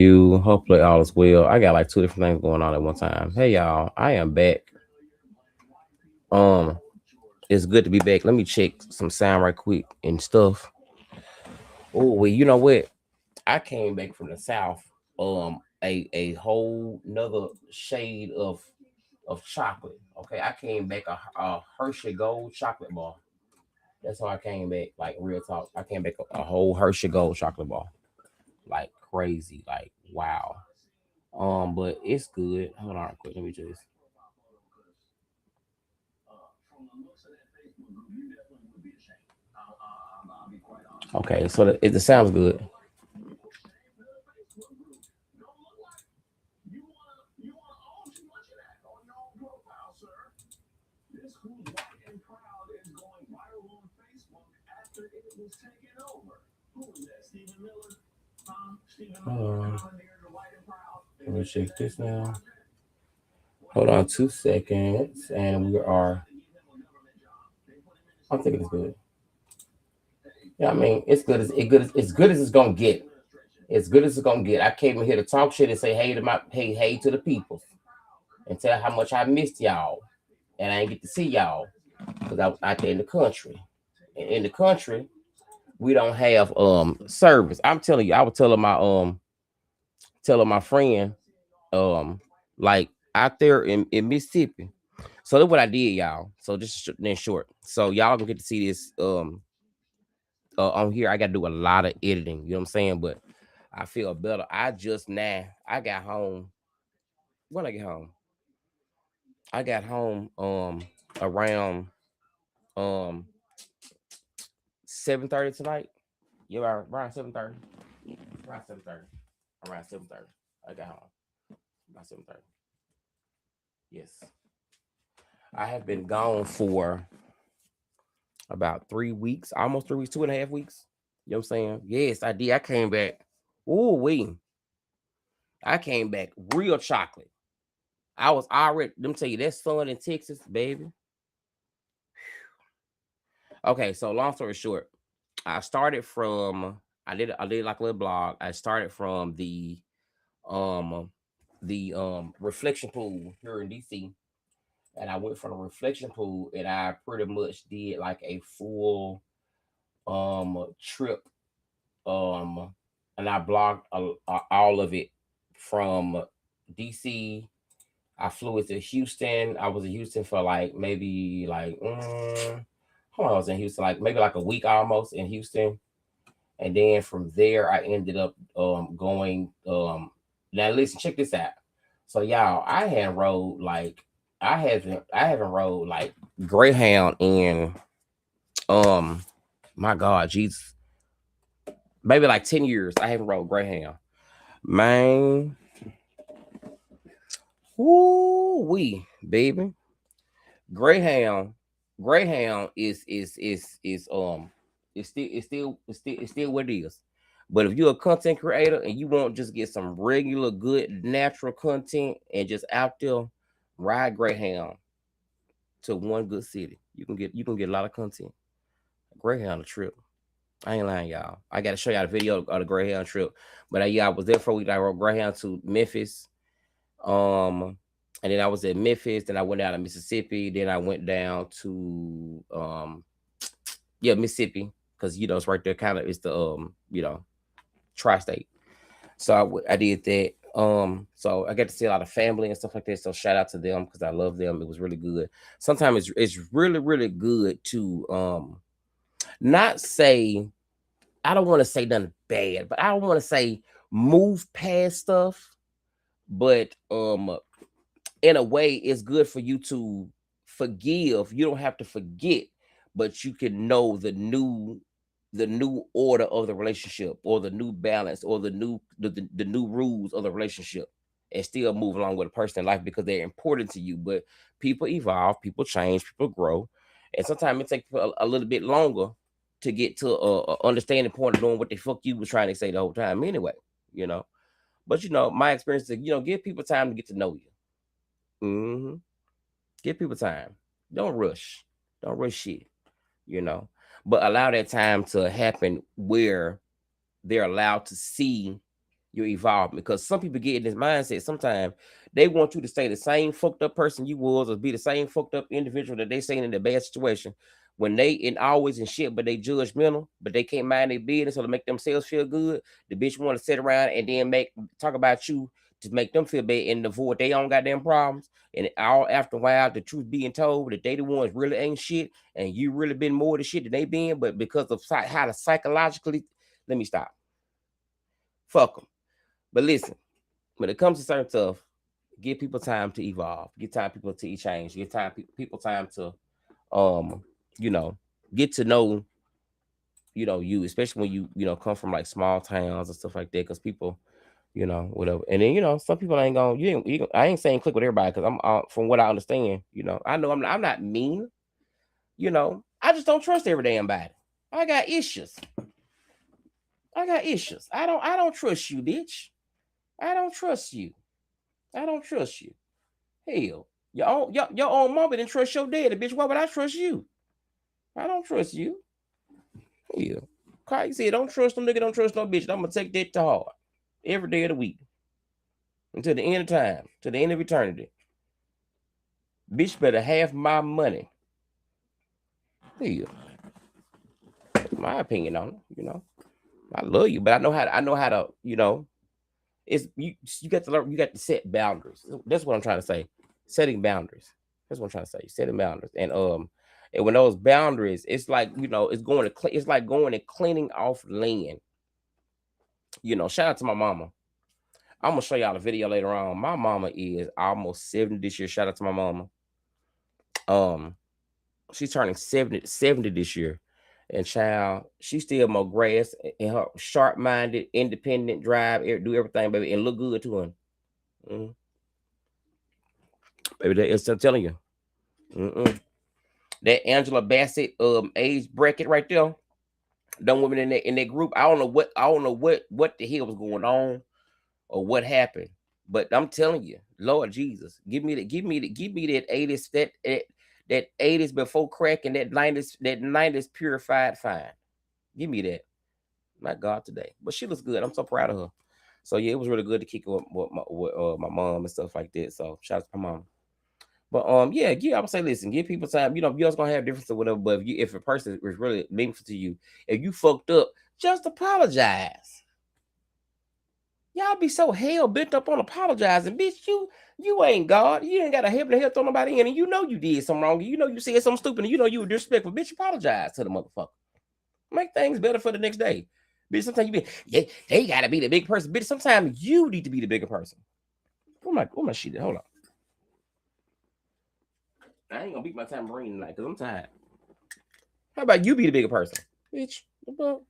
You hopefully all is well. I got like two different things going on at one time. Hey y'all, I am back. Um, it's good to be back. Let me check some sound right quick and stuff. Oh, well, you know what? I came back from the south. A whole nother shade of chocolate. Okay, I came back a Hershey Gold chocolate bar. That's how I came back. Like real talk, I came back a whole Hershey Gold chocolate bar. Like crazy. Like wow. But it's good. Hold on, quick. Let me just. Okay, so it sounds good. Hold on. Let me check this now. Hold on 2 seconds, and we are. I'm thinking it's good. Yeah, I mean it's good as good as it's gonna get. As good as it's gonna get. I came in here to talk shit and say hey to the people and tell how much I missed y'all, and I ain't get to see y'all because I was out there in the country. And in the country, we don't have service. I'm telling you, I was telling my friend um like out there in Mississippi. So that's what I did, y'all. So just in short, so y'all gonna get to see this on here. I gotta do a lot of editing, you know what I'm saying? But I feel better. I got home. When I get home, I got home around um 7:30 tonight. Yeah, around 7:30. Around 7:30. Around 7:30. I got home. About 7:30. Yes. I have been gone for about 3 weeks, almost 3 weeks, 2.5 weeks. You know what I'm saying? Yes, I did. I came back. Ooh, I came back real chocolate. I was already, let me tell you, that sun in Texas, baby. Okay, so long story short, I started from I did like a little blog. I started from um reflection pool here in DC, and I went from the reflection pool, and I pretty much did like a full trip, um and I blogged all of it from DC. I flew into Houston. I was in Houston for like maybe like how long I was in Houston, like maybe like a week almost in Houston. And then from there I ended up going now listen, check this out. So y'all, I haven't rode like Greyhound in um my God, Jesus, maybe like 10 years. I haven't rode Greyhound. Man, woo wee, baby. Greyhound, Greyhound is still what it is. But if you're a content creator and you want to just get some regular good natural content and just out there ride Greyhound to one good city, you can get a lot of content. Greyhound a trip. I ain't lying, y'all. I got to show y'all the video of the Greyhound trip. But yeah, I was there for a week. I rode Greyhound to Memphis. Um, and then I was at Memphis. Then I went down to Mississippi. Then I went down to yeah, Mississippi, because it's right there. Kind of, it's the tri-state. So I did that. So I got to see a lot of family and stuff like that. So shout out to them because I love them. It was really good. Sometimes it's really really good to not say, I don't want to say nothing bad, but I don't want to say move past stuff. But in a way, it's good for you to forgive. You don't have to forget, but you can know the new order of the relationship, or the new balance, or the new rules of the relationship, and still move along with a person in life because they're important to you. But people evolve, people change, people grow, and sometimes it takes a little bit longer to get to a understanding point of knowing what the fuck you was trying to say the whole time anyway. you know but my experience is, give people time to get to know you. Give people time. Don't rush. Don't rush shit. You know, but allow that time to happen where they're allowed to see. you evolve, because some people get in this mindset sometimes they want you to stay the same fucked up person you was, or be the same fucked up individual that they seen in the bad situation when they in always in shit, but they judgmental, but they can't mind their business or to make themselves feel good. The bitch want to sit around and then talk about you to make them feel bad and avoid their own goddamn problems. And all after a while, the truth being told that they the ones really ain't shit, and you really been more the shit than they been, but because of how to psychologically, let me stop. Fuck them. But listen, when it comes to certain stuff, give people time to evolve. Give time people to change. Give time people time to, you know, get to know, you, especially when you come from like small towns and stuff like that. Because people, whatever. And then some people ain't gonna. I ain't saying click with everybody, because I'm from what I understand. I know I'm not mean. I just don't trust every damn body. I got issues. I don't trust you, bitch. I don't trust you. I don't trust you. Hell, your own mama didn't trust your daddy, bitch. Why would I trust you? I don't trust you. Hell, Carl said, don't trust no nigga, don't trust no bitch. I'm gonna take that to heart every day of the week until the end of time, to the end of eternity. Bitch better have my money. Hell, my opinion on it. I love you, but I know how to. It's you got to learn. You got to set boundaries. That's what I'm trying to say. Setting boundaries. That's what I'm trying to say. Setting boundaries. And when those boundaries, it's like it's like going and cleaning off land. Shout out to my mama. I'm gonna show y'all a video later on. My mama is almost 70 this year. Shout out to my mama. She's turning 70 this year. And child, she still mow grass in her sharp-minded, independent drive, do everything, baby, and look good to her. Baby, that's I'm telling you. That Angela Bassett age bracket right there. Them women in that group. I don't know what the hell was going on or what happened. But I'm telling you, Lord Jesus, give me that 80s, that 80s before crack, and that 90s purified fine. Give me that. My God, today. But she looks good. I'm so proud of her. So yeah, it was really good to kick with my mom and stuff like that. So shout out to my mom. But yeah, I would say, listen, give people time. You're just gonna have differences or whatever. But if a person is really meaningful to you, if you fucked up, just apologize. Y'all be so hell bent up on apologizing, bitch. You ain't God. You ain't got a heaven to hell throw nobody in, and you did something wrong. You said something stupid, and you were disrespectful. Bitch, apologize to the motherfucker. Make things better for the next day. Bitch, sometimes they gotta be the big person. Bitch, sometimes you need to be the bigger person. Where my shit at? Hold on. I ain't gonna beat my tambourine tonight because I'm tired. How about you be the bigger person? Bitch, what about?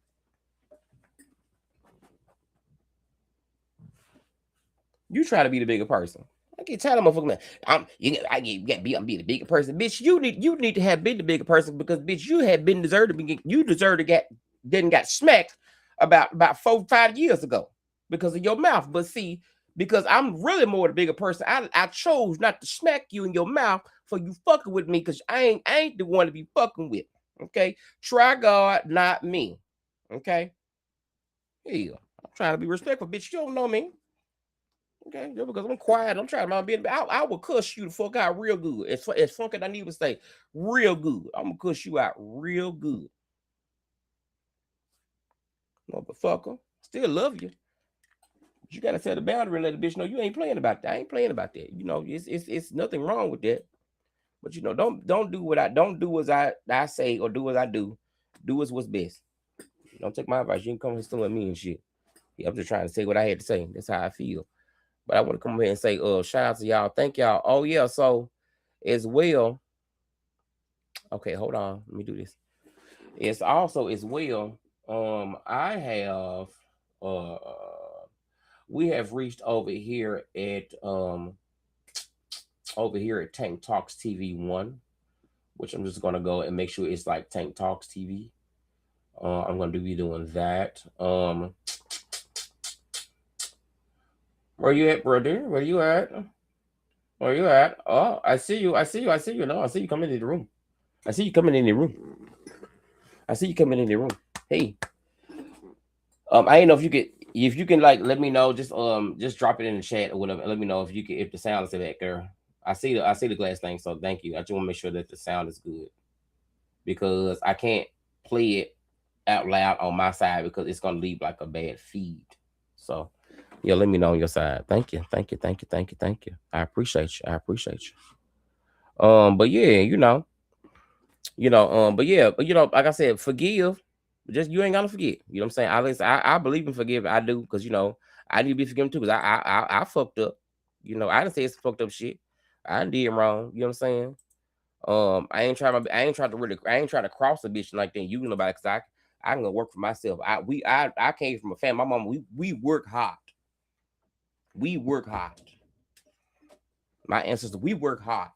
You try to be the bigger person. I get tired of motherfucking man. I'm be the bigger person. Bitch, you need to have been the bigger person, because bitch, you deserve to got smacked about 4-5 years ago because of your mouth. But see, because I'm really more the bigger person, I chose not to smack you in your mouth for you fucking with me, because I ain't the one to be fucking with. Okay? Try God, not me. Okay? Hell, I'm trying to be respectful, bitch. You don't know me. Okay, just because I'm quiet, I'm trying to be. I will cuss you the fuck out real good. As funky I need to say, real good. I'm gonna cuss you out real good. Motherfucker, still love you. But you gotta set a boundary and let the bitch know you ain't playing about that. I ain't playing about that. It's nothing wrong with that. But don't do as I say, or do as I do. Do as what's best. Don't take my advice. You can come and steal at me and shit. Yeah, I'm just trying to say what I had to say. That's how I feel. But I want to come here and say, shout out to y'all. Thank y'all. Oh, yeah. So, as well. Okay, hold on. Let me do this. It's also, as well, I have, we have reached over here at Tank Talks TV 1, which I'm just going to go and make sure it's like Tank Talks TV. I'm going to be doing that. Where you at, brother? Where you at? Where you at? Oh, I see you. No, I see you coming in the room. I see you coming in the room. I see you coming in the room. Hey. I didn't know if you could. If you can like let me know, just drop it in the chat or whatever. Let me know if you can if the sound is back there. I see the glass thing, so thank you. I just want to make sure that the sound is good because I can't play it out loud on my side because it's gonna leave like a bad feed. So yeah, let me know on your side. Thank you, thank you, thank you, thank you, thank you. I appreciate you. I appreciate you. But yeah, but yeah, but like I said, forgive. Just you ain't gotta forget. You know what I'm saying? I believe in forgive. I do because I need to be forgiven too. Because I fucked up. I didn't say it's fucked up shit. I did wrong. You know what I'm saying? I ain't trying to really I ain't trying to cross a bitch like that. You know about it because I can go work for myself. I came from a family. My mom we work hard. We work hard. My ancestors we work hard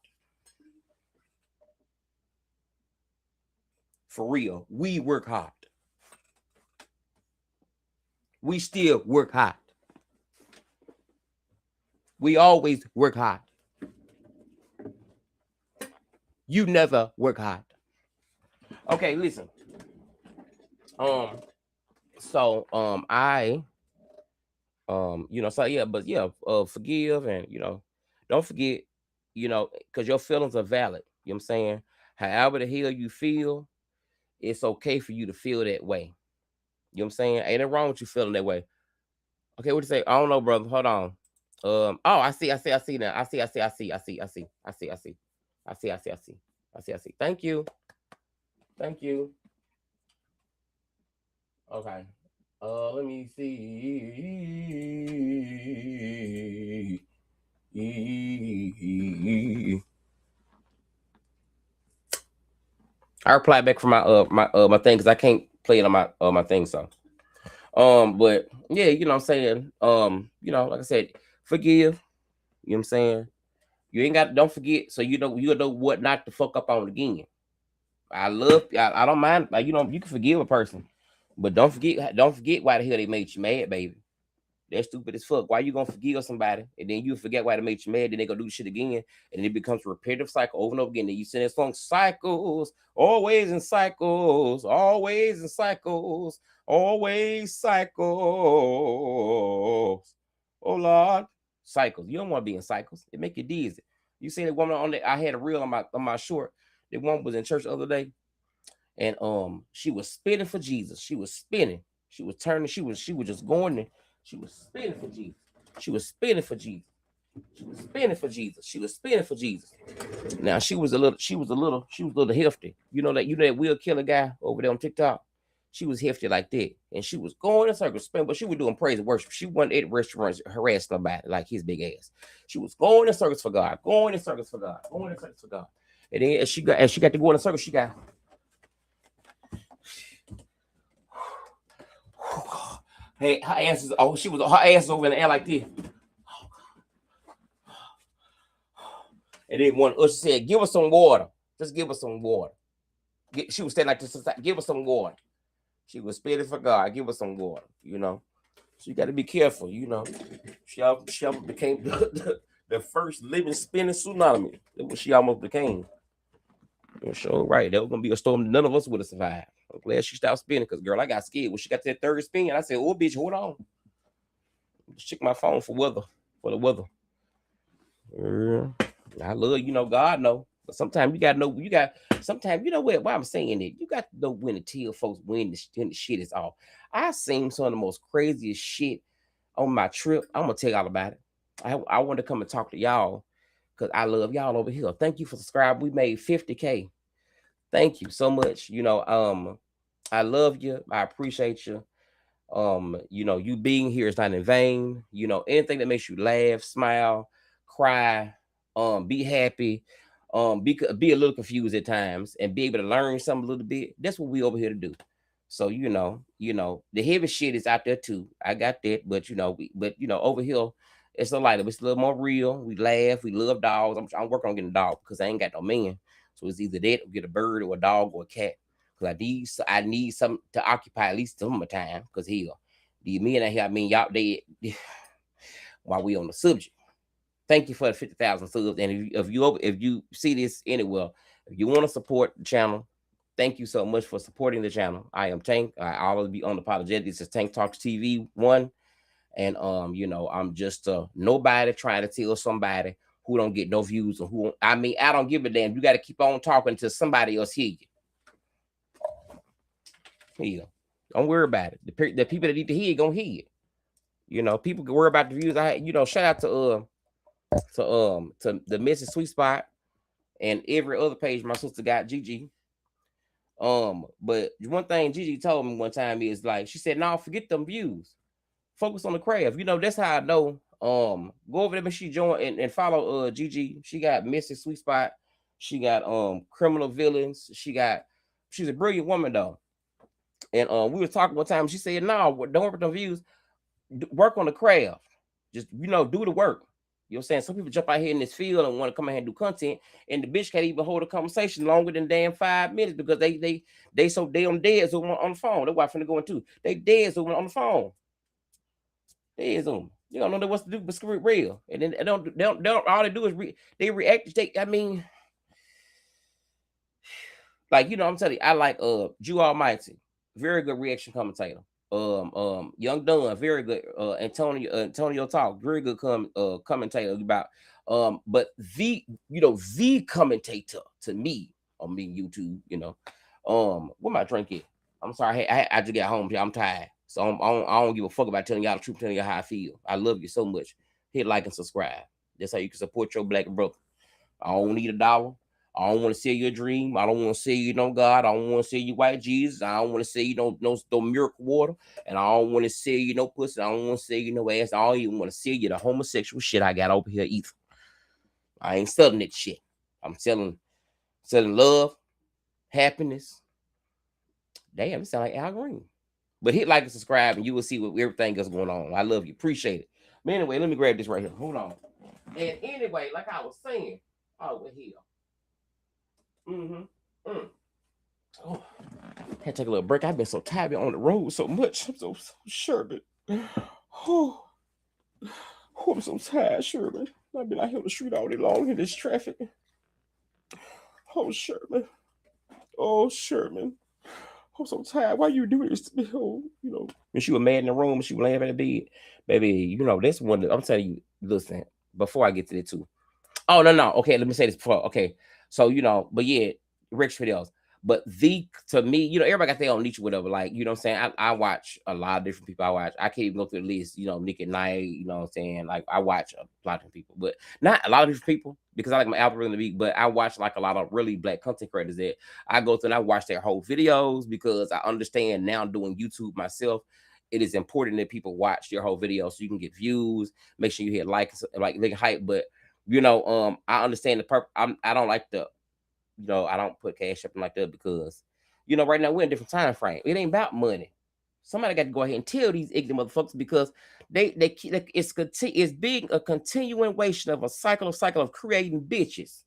for real. We work hard. We still work hard. We always work hard. You never work hard. Okay, listen. So so yeah, but yeah, forgive and don't forget, because your feelings are valid. You know what I'm saying? However the hell you feel, it's okay for you to feel that way. You know what I'm saying? Ain't it wrong with you feeling that way? Okay, what you say? I don't know, brother. Hold on. Oh, I see now. I see. Thank you. Thank you. Okay. Let me see. I reply back for my thing because I can't play it on my thing. So but yeah, what I'm saying. Like I said, forgive. You know what I'm saying? You ain't got don't forget, so you know what not to fuck up on again. I don't mind, like you can forgive a person, but don't forget why the hell they made you mad, baby. That's stupid as fuck. Why you gonna forgive somebody and then you forget why they made you mad, then they gonna do the shit again, and it becomes a repetitive cycle over and over again. Then you sing that song, cycles, always in cycles, always in cycles, always cycles. Oh Lord, cycles. You don't want to be in cycles. It make you dizzy. You seen the woman on the I had a reel on my short. The woman was in church the other day, and she was spinning for Jesus. She was spinning. She was turning. She was just going there. She was spinning for Jesus. She was spinning for Jesus. She was spinning for Jesus. She was spinning for Jesus. Now she was a little hefty. That Will Killer guy over there on TikTok. She was hefty like that, and she was going in circles, spin, but she was doing praise and worship. She wasn't at restaurants harassing nobody like his big ass. She was going in circles for God, going in circles for God, going in circles for God. And then as she got to go in a circle, she got hey, her ass is her ass is over in the air like this. And then one usher said, "Give us some water. Just give us some water." She was standing like this. Give us some water. She was spitting for God. Give us some water. So you got to be careful. She almost became the first living spinning tsunami. That's what she almost became. Sure, right. That was gonna be a storm none of us would have survived. I'm glad she stopped spinning because, girl, I got scared when she got to that third spin. I said, "Oh, bitch, hold on." Check my phone for the weather. I love God know. But sometimes you gotta know sometimes what why I'm saying it. You got to know when to tell folks when the shit is off. I seen some of the most craziest shit on my trip. I'm gonna tell y'all about it. I want to come and talk to y'all because I love y'all over here. Thank you for subscribing. We made 50K. Thank you so much. I love you. I appreciate you. You being here is not in vain. Anything that makes you laugh, smile, cry, be happy, be a little confused at times, and be able to learn something a little bit. That's what we over here to do. So the heavy shit is out there too. I got that, but over here it's a lighter. It's a little more real. We laugh. We love dogs. I'm working on getting a dog because I ain't got no man. So it's either that or get a bird or a dog or a cat. Cause I need something to occupy at least some of my time. Cause hell, the men out here, I mean y'all they while we on the subject. Thank you for the 50,000 subs. And if you see this anywhere, if you want to support the channel, thank you so much for supporting the channel. I am Tank. I always be unapologetic. This is Tank Talks TV 1. And you know, I'm just nobody trying to tell somebody who don't get no views or who, I mean, I don't give a damn. You got to keep on talking until somebody else hear you. Here you go. Don't worry about it. The people that need to hear it gonna hear it. You know, people can worry about the views. You know, shout out to the Mrs. Sweet Spot and every other page my sister got, Gigi. But one thing Gigi told me one time is like, she said, "No, forget them views. Focus on the craft." You know, that's how I know. Go over there, make sure you join and follow Gigi. She got Mrs. Sweet Spot. She got Criminal Villains. She's a brilliant woman though. And we were talking one time. She said, "No, don't work with the views. Work on the craft. Just, you know, do the work." You know what I'm saying? Some people jump out here in this field and want to come out here and do content, and the bitch can't even hold a conversation longer than damn 5 minutes because they so damn dead zooming on the phone. That's why I'm finna go into. They dead zooming on the phone. Dead zooming. You don't know what to do but script real, and then they don't all they do is they react. I mean, like, you know, I'm telling you, I like Jew Almighty, very good reaction commentator. Young Dunn, very good. Antonio Talk, very good commentator about. But the commentator to me on YouTube, you know, what am I drinking? I'm sorry, I just got home. I'm tired, so I don't give a fuck about telling y'all the truth, telling you how I feel. I love you so much. Hit like and subscribe. That's how you can support your black brother. I don't need $1. I don't want to sell you a dream. I don't want to sell you no God. I don't want to sell you white Jesus. I don't want to sell you no miracle water. And I don't want to sell you no pussy. I don't want to sell you no ass. I don't even want to sell you the homosexual shit I got over here either. I ain't selling that shit. I'm selling love, happiness. Damn, it sound like Al Green. But hit like and subscribe and you will see what everything is going on. I love you. Appreciate it. But anyway, let me grab this right here. Hold on. And anyway, like I was saying, we're here. Oh, had to take a little break. I've been so tired, been on the road so much. I'm so Sherman. Oh, I'm so tired, Sherman. I've been out here on the street all day long in this traffic. Oh, Sherman. Oh, Sherman. I'm so tired. Why you doing this to me? Oh, you know. And she was mad in the room. She was laying in the bed. Baby, you know, that's one that I'm telling you, listen, before I get to that too. Oh, no. Okay, let me say this before. Okay. So, you know, but yeah, Rich videos. But to me, you know, everybody got their own niche or whatever. Like, you know what I'm saying? I watch a lot of different people. I can't even go through the list, you know, Nick at Night, you know what I'm saying? Like, I watch a lot of different people, but not a lot of different people because I like my algorithm to be, but I watch like a lot of really black content creators that I go through and I watch their whole videos because I understand now doing YouTube myself. It is important that people watch your whole video so you can get views, make sure you hit like hype. But you know, I understand the purpose. I don't like the, you know, I don't put cash up like that because, you know, right now we're in a different time frame. It ain't about money. Somebody got to go ahead and tell these ignorant motherfuckers because it's being a continuation of a cycle of creating bitches.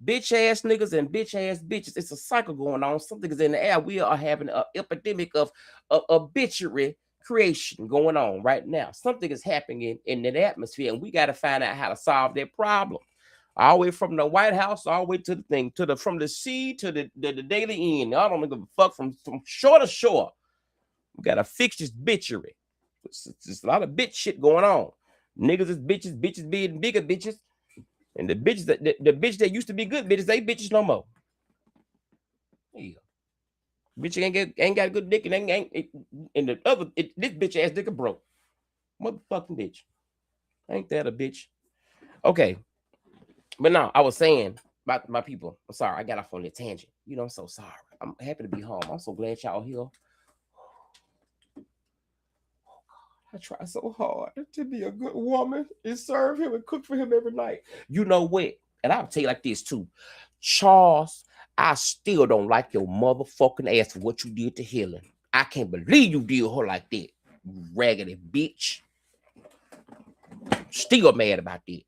Bitch ass niggas and bitch ass bitches. It's a cycle going on. Something is in the air. We are having an epidemic of obituary creation going on right now. Something is happening in the atmosphere, and we got to find out how to solve that problem. All the way from the White House, all the way to the thing, from the sea to the Daily End. I don't give a fuck from shore to shore. We gotta fix this bitchery. There's a lot of bitch shit going on. Niggas is bitches being bigger bitches. And the bitches the bitch that used to be good bitches, they bitches no more. Yeah. Bitch ain't got a good dick and and this bitch ass dick broke. Motherfucking bitch. Ain't that a bitch? Okay. But no, I was saying about my people. I'm sorry, I got off on the tangent. You know, I'm so sorry. I'm happy to be home. I'm so glad y'all here. I try so hard to be a good woman and serve him and cook for him every night. You know what? And I'll tell you like this too. Charles, I still don't like your motherfucking ass for what you did to Helen. I can't believe you did her like that. You raggedy bitch. Still mad about that.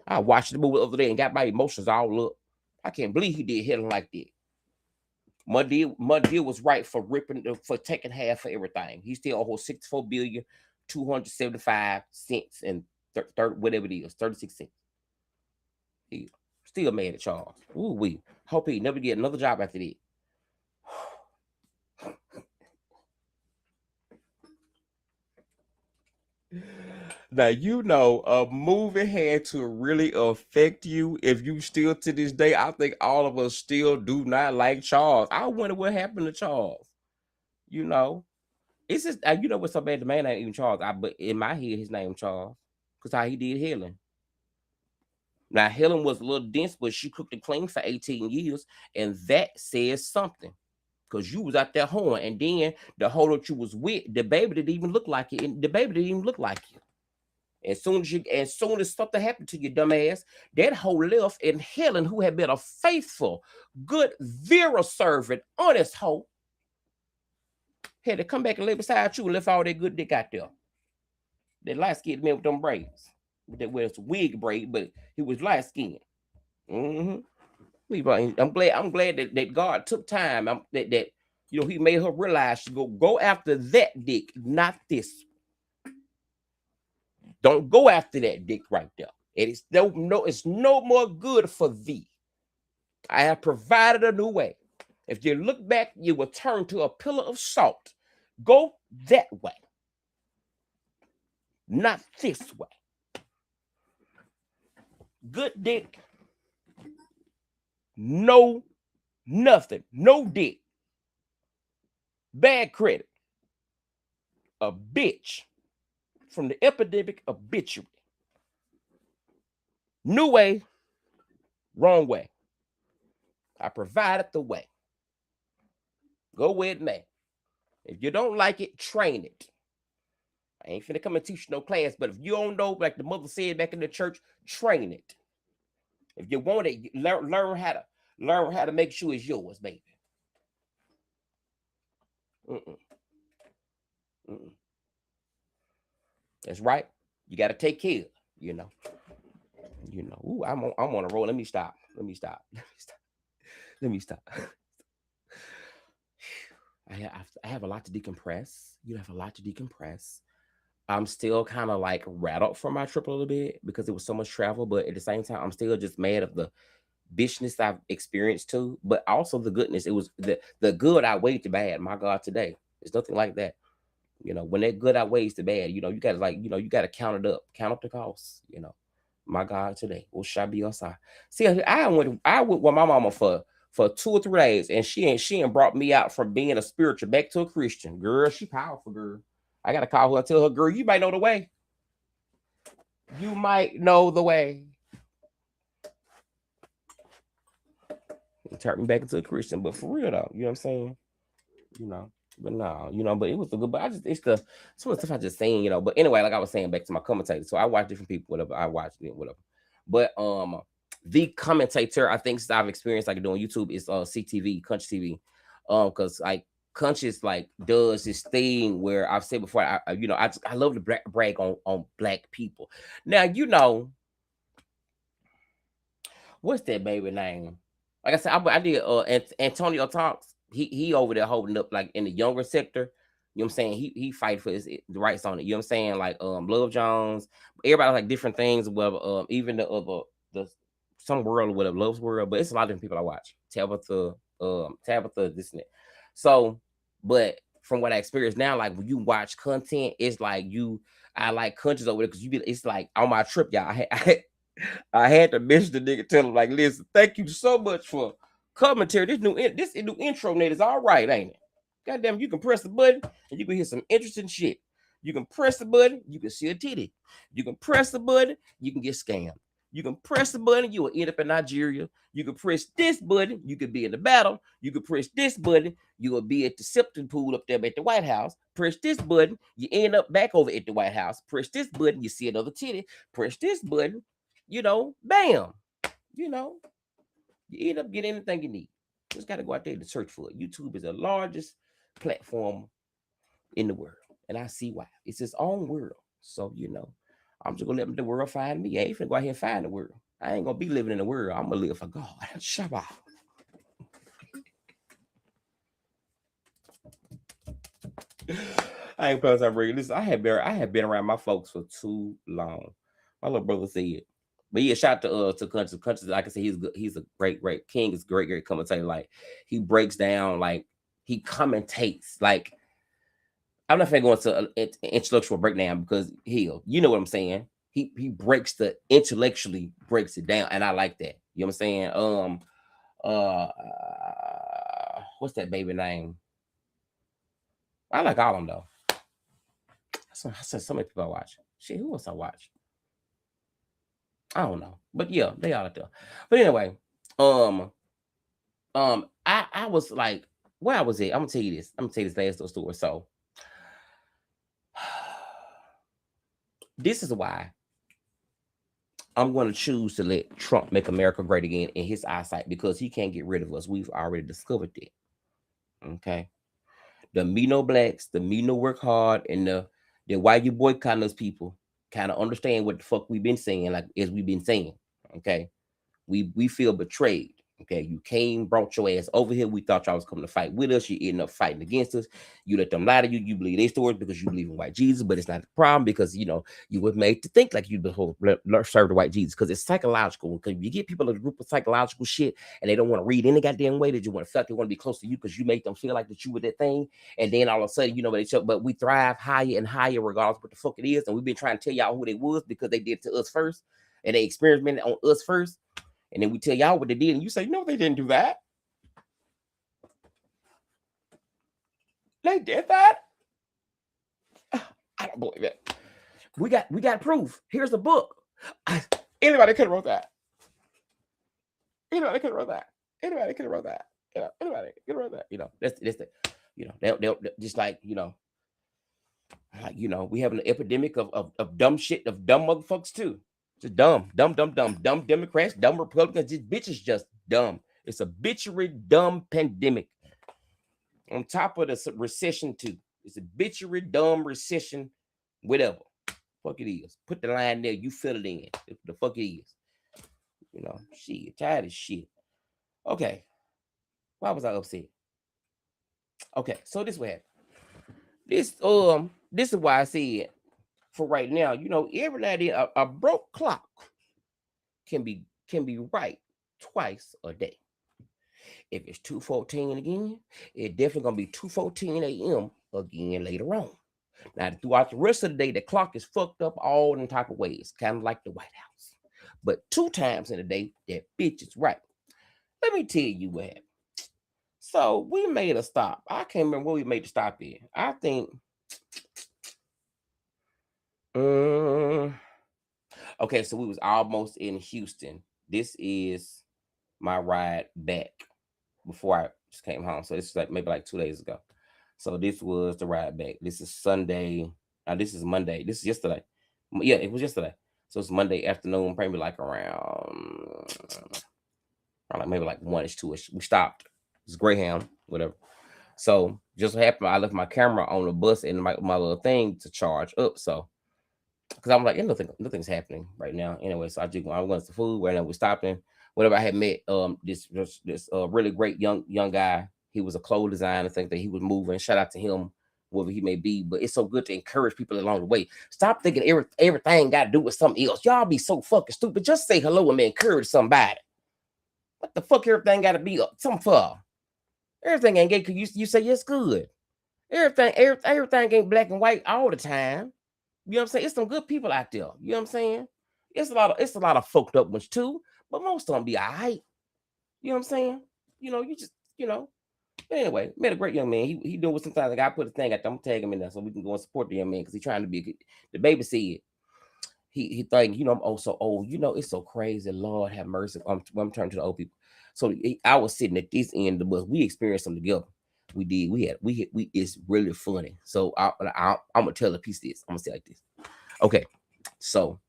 I watched the movie the other day and got my emotions all up. I can't believe he did Helen like that. Muddeal was right for taking half for everything. He still owes 64,275 cents and 30 whatever it is, 36 cents. He still mad at Charles. Ooh, we hope he never get another job after that. Now, you know, a movie had to really affect you. If you still to this day, I think all of us still do not like Charles. I wonder what happened to Charles. You know, it's just you know what's so bad. The man ain't even Charles. But in my head, his name Charles, because how he did Helen. Now Helen was a little dense, but she cooked and clean for 18 years, and that says something. Cause you was out there hoeing, and then the hoe that you was with, the baby didn't even look like it, and the baby didn't even look like you. As soon as something happened to your dumb ass, that hoe left, and Helen, who had been a faithful, good Vera servant, honest hoe, had to come back and lay beside you and left all that good dick out there. That light skinned man with them braids. That was wig braid, but he was light skinned. Mm-hmm. I'm glad that God took time. That you know he made her realize she go after that dick, not this. Don't go after that dick right there. It's no more good for thee. I have provided a new way. If you look back, you will turn to a pillar of salt. Go that way, not this way. Good dick, no nothing, no dick. Bad credit, a bitch from the epidemic obituary. New way, wrong way. I provided the way. Go with me. If you don't like it, train it. I ain't finna come and teach no class, but if you don't know, like the mother said back in the church, train it. If you want it, learn how to make sure it's yours, baby. Mm-mm. Mm-mm. That's right. You got to take care. You know. Ooh, I'm on a roll. Let me stop. Let me stop. Let me stop. I have a lot to decompress. You have a lot to decompress. I'm still kind of like rattled from my trip a little bit because it was so much travel, but at the same time, I'm still just mad of the bitchness I've experienced too, but also the goodness. It was the good outweighed the bad. My God, today it's nothing like that. You know, when that good outweighs the bad, you know, you gotta you gotta count up the costs. You know, my God, today will shall be outside. See, I went with my mama for 2 or 3 days, and she ain't brought me out from being a spiritual back to a Christian. Girl, she powerful, girl. I gotta call her and tell her, girl, you might know the way. You might know the way. And turn me back into a Christian, but for real though, you know what I'm saying? You know, but no, you know, but it was a good. But it's the some of the stuff I just saying, you know. But anyway, like I was saying, back to my commentator. So I watch different people, whatever. I watch it, whatever. But the commentator I think I've experienced like doing YouTube is CTV, Country TV, because like Country is like does this thing where I've said before, I love to brag on black people. Now you know what's that baby name? Like I said, I did Antonio Talks. He over there holding up like in the younger sector. You know what I'm saying? He fight for the rights on it. You know what I'm saying? Like Love Jones, everybody like different things. Whatever. Even the other the some world or whatever, Love's World. But it's a lot of different people I watch. Tabitha, this and that. So, but from what I experienced now, like when you watch content, it's like I like countries over there because it's like on my trip, y'all. I had to mention the nigga, tell him like, listen, thank you so much for commentary. This new intro net is all right, ain't it? Goddamn, you can press the button and you can hear some interesting shit. You can press the button, you can see a titty. You can press the button, you can get scammed. You can press the button, you will end up in Nigeria. You can press this button, you could be in the battle. You can press this button, you will be at the septic pool up there at the White House. Press this button, you end up back over at the White House. Press this button, you see another titty. Press this button, bam, you end up getting anything you need. Just got to go out there to search for it. YouTube is the largest platform in the world, and I see why. It's its own world. So, I'm just going to let the world find me. I ain't finna go out here and find the world. I ain't going to be living in the world. I'm going to live for God. Shabbat. I ain't supposed to bring this. I have been around my folks for too long. My little brother said. But yeah, shout out to Country. Country, like I said, he's a great King is great commentator. Like he breaks down, like he commentates, like I'm not gonna go into an intellectual breakdown because you know what I'm saying. He breaks the intellectually breaks it down, and I like that. You know what I'm saying? Uh, what's that baby name? I like all of them though. I said so many people I watch. Shit, who else I watch? I don't know, but yeah, they all out there. But anyway, um, I was like, where I was at. I'm gonna tell you this. I'm gonna tell you this last little story. So, this is why I'm going to choose to let Trump make America great again in his eyesight because he can't get rid of us. We've already discovered that. Okay. The me no blacks, the me no work hard, and the why you boycotting those people kind of understand what the fuck we've been saying, like as we've been saying. Okay. We feel betrayed. Okay, you came, brought your ass over here. We thought y'all was coming to fight with us. You ended up fighting against us. You let them lie to you. You believe their stories because you believe in white Jesus, but it's not the problem because you were made to think like you serve the white Jesus because it's psychological. Because you get people in a group of psychological shit and they don't want to read any goddamn way. They just want to feel like they want to be close to you because you make them feel like that you were that thing. And then all of a sudden, but we thrive higher and higher regardless of what the fuck it is. And we've been trying to tell y'all who they was because they did it to us first and they experimented on us first. And then we tell y'all what they did, and you say, no, they didn't do that. They did that. I don't believe it. We got proof. Here's a book. Anybody could have wrote that. Anybody could have wrote that. Anybody could have wrote that. Anybody could have wrote that. That's the, they'll just like, we have an epidemic of dumb shit, of dumb motherfuckers too. Just dumb Democrats, dumb Republicans. These bitches just dumb. It's a bitchery dumb pandemic. On top of the recession too. It's a bitchery dumb recession, whatever. Fuck it is. Put the line there. You fill it in. The fuck it is. Shit. Tired of shit. Okay. Why was I upset? Okay, so this what happened. This is why I said for right now, every night a broke clock can be right twice a day. If it's 2:14 again, it's definitely gonna be 2:14 a.m. again later on. Now, throughout the rest of the day, the clock is fucked up all in type of ways, kind of like the White House. But 2 times in a day, that bitch is right. Let me tell you what happened. So we made a stop. I can't remember where we made the stop in. I think. Okay, so we was almost in Houston. This is my ride back before I just came home. So this is like maybe like 2 days ago. So this was the ride back. This is Sunday. This is Monday. This is yesterday. Yeah, it was yesterday. So it's Monday afternoon, probably like around like maybe like 1-ish, 2-ish. We stopped. It's Greyhound, whatever. So just happened I left my camera on the bus and my little thing to charge up. So because I'm like, nothing's happening right now. Anyway, so I went to food where we're stopping. Whatever I had met this really great young guy. He was a clothes designer. I think that he was moving. Shout out to him, whoever he may be. But it's so good to encourage people along the way. Stop thinking everything got to do with something else. Y'all be so fucking stupid. Just say hello and encourage somebody. What the fuck everything got to be something for? Everything ain't gay because you say it's good. Everything ain't black and white all the time. You know what I'm saying? It's some good people out there. You know what I'm saying? It's a lot of fucked up ones too, but most of them be all right. You know what I'm saying? You just, But anyway, met a great young man. He doing what sometimes I gotta put a thing at them, tag him in there so we can go and support the young man because he's trying to be good. The baby said he think, I'm oh so old. It's so crazy. Lord have mercy. I'm turning to the old people. So I was sitting at this end of the bus. We experienced them together. We did. We it's really funny. So I'm gonna tell a piece of this. I'm gonna say like this. Okay, so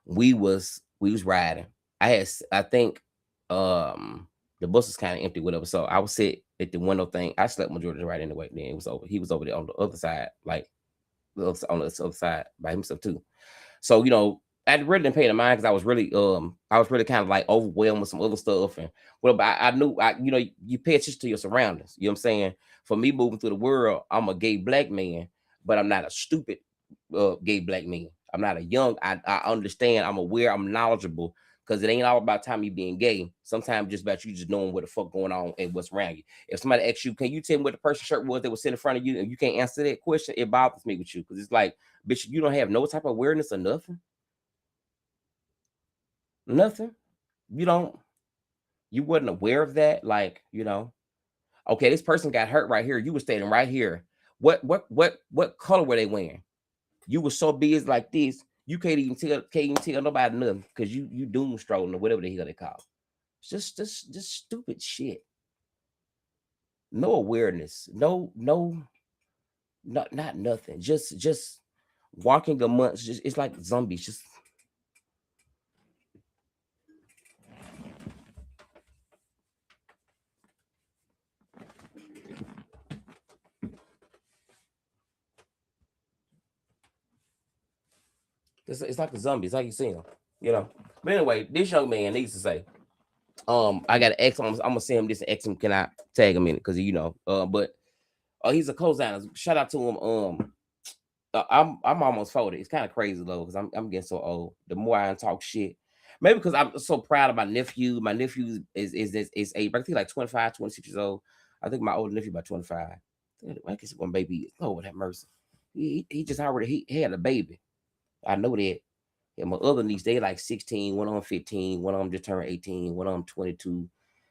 we was riding. I think the bus was kind of empty, whatever. So I was sit at the window thing. I slept majority of the ride anyway. Then it was over. He was over there on the other side, like on the other side by himself too. So I really didn't pay the mind because I was really kind of like overwhelmed with some other stuff and I knew you pay attention to your surroundings. You know what I'm saying? For me moving through the world, I'm a gay black man, but I'm not a stupid gay black man. I'm not a young. I understand. I'm aware. I'm knowledgeable Because it ain't all about time you being gay. Sometimes just about you just knowing what the fuck going on and what's around you. If somebody asks you, can you tell me what the person's shirt was that was sitting in front of you, and you can't answer that question, it bothers me with you. Because it's like, bitch, you don't have no type of awareness or nothing. Nothing. You don't. You wasn't aware of that. Like, okay, this person got hurt right here. You were standing right here. What color were they wearing? You were so busy like this, you can't even tell nobody nothing because you doom strolling or whatever the hell they call it. It's just stupid shit. No awareness. No, not nothing. Just walking amongst. It's like zombies. Just it's like a zombie. It's like you see them. But anyway, this young man needs to say, I got an ex. I'm gonna send him this and ex him. Can I tag him in it? Because but he's a co-signer. Shout out to him. I'm almost 40. It's kind of crazy though, because I'm getting so old. The more I talk shit, maybe because I'm so proud of my nephew. My nephew is age, I think like 25, 26 years old. I think my older nephew about 25. I guess one baby. Oh, have mercy. He just already he had a baby. I know that. And my other niece, they like 16, one of them 15, one of them just turned 18, one of them 22.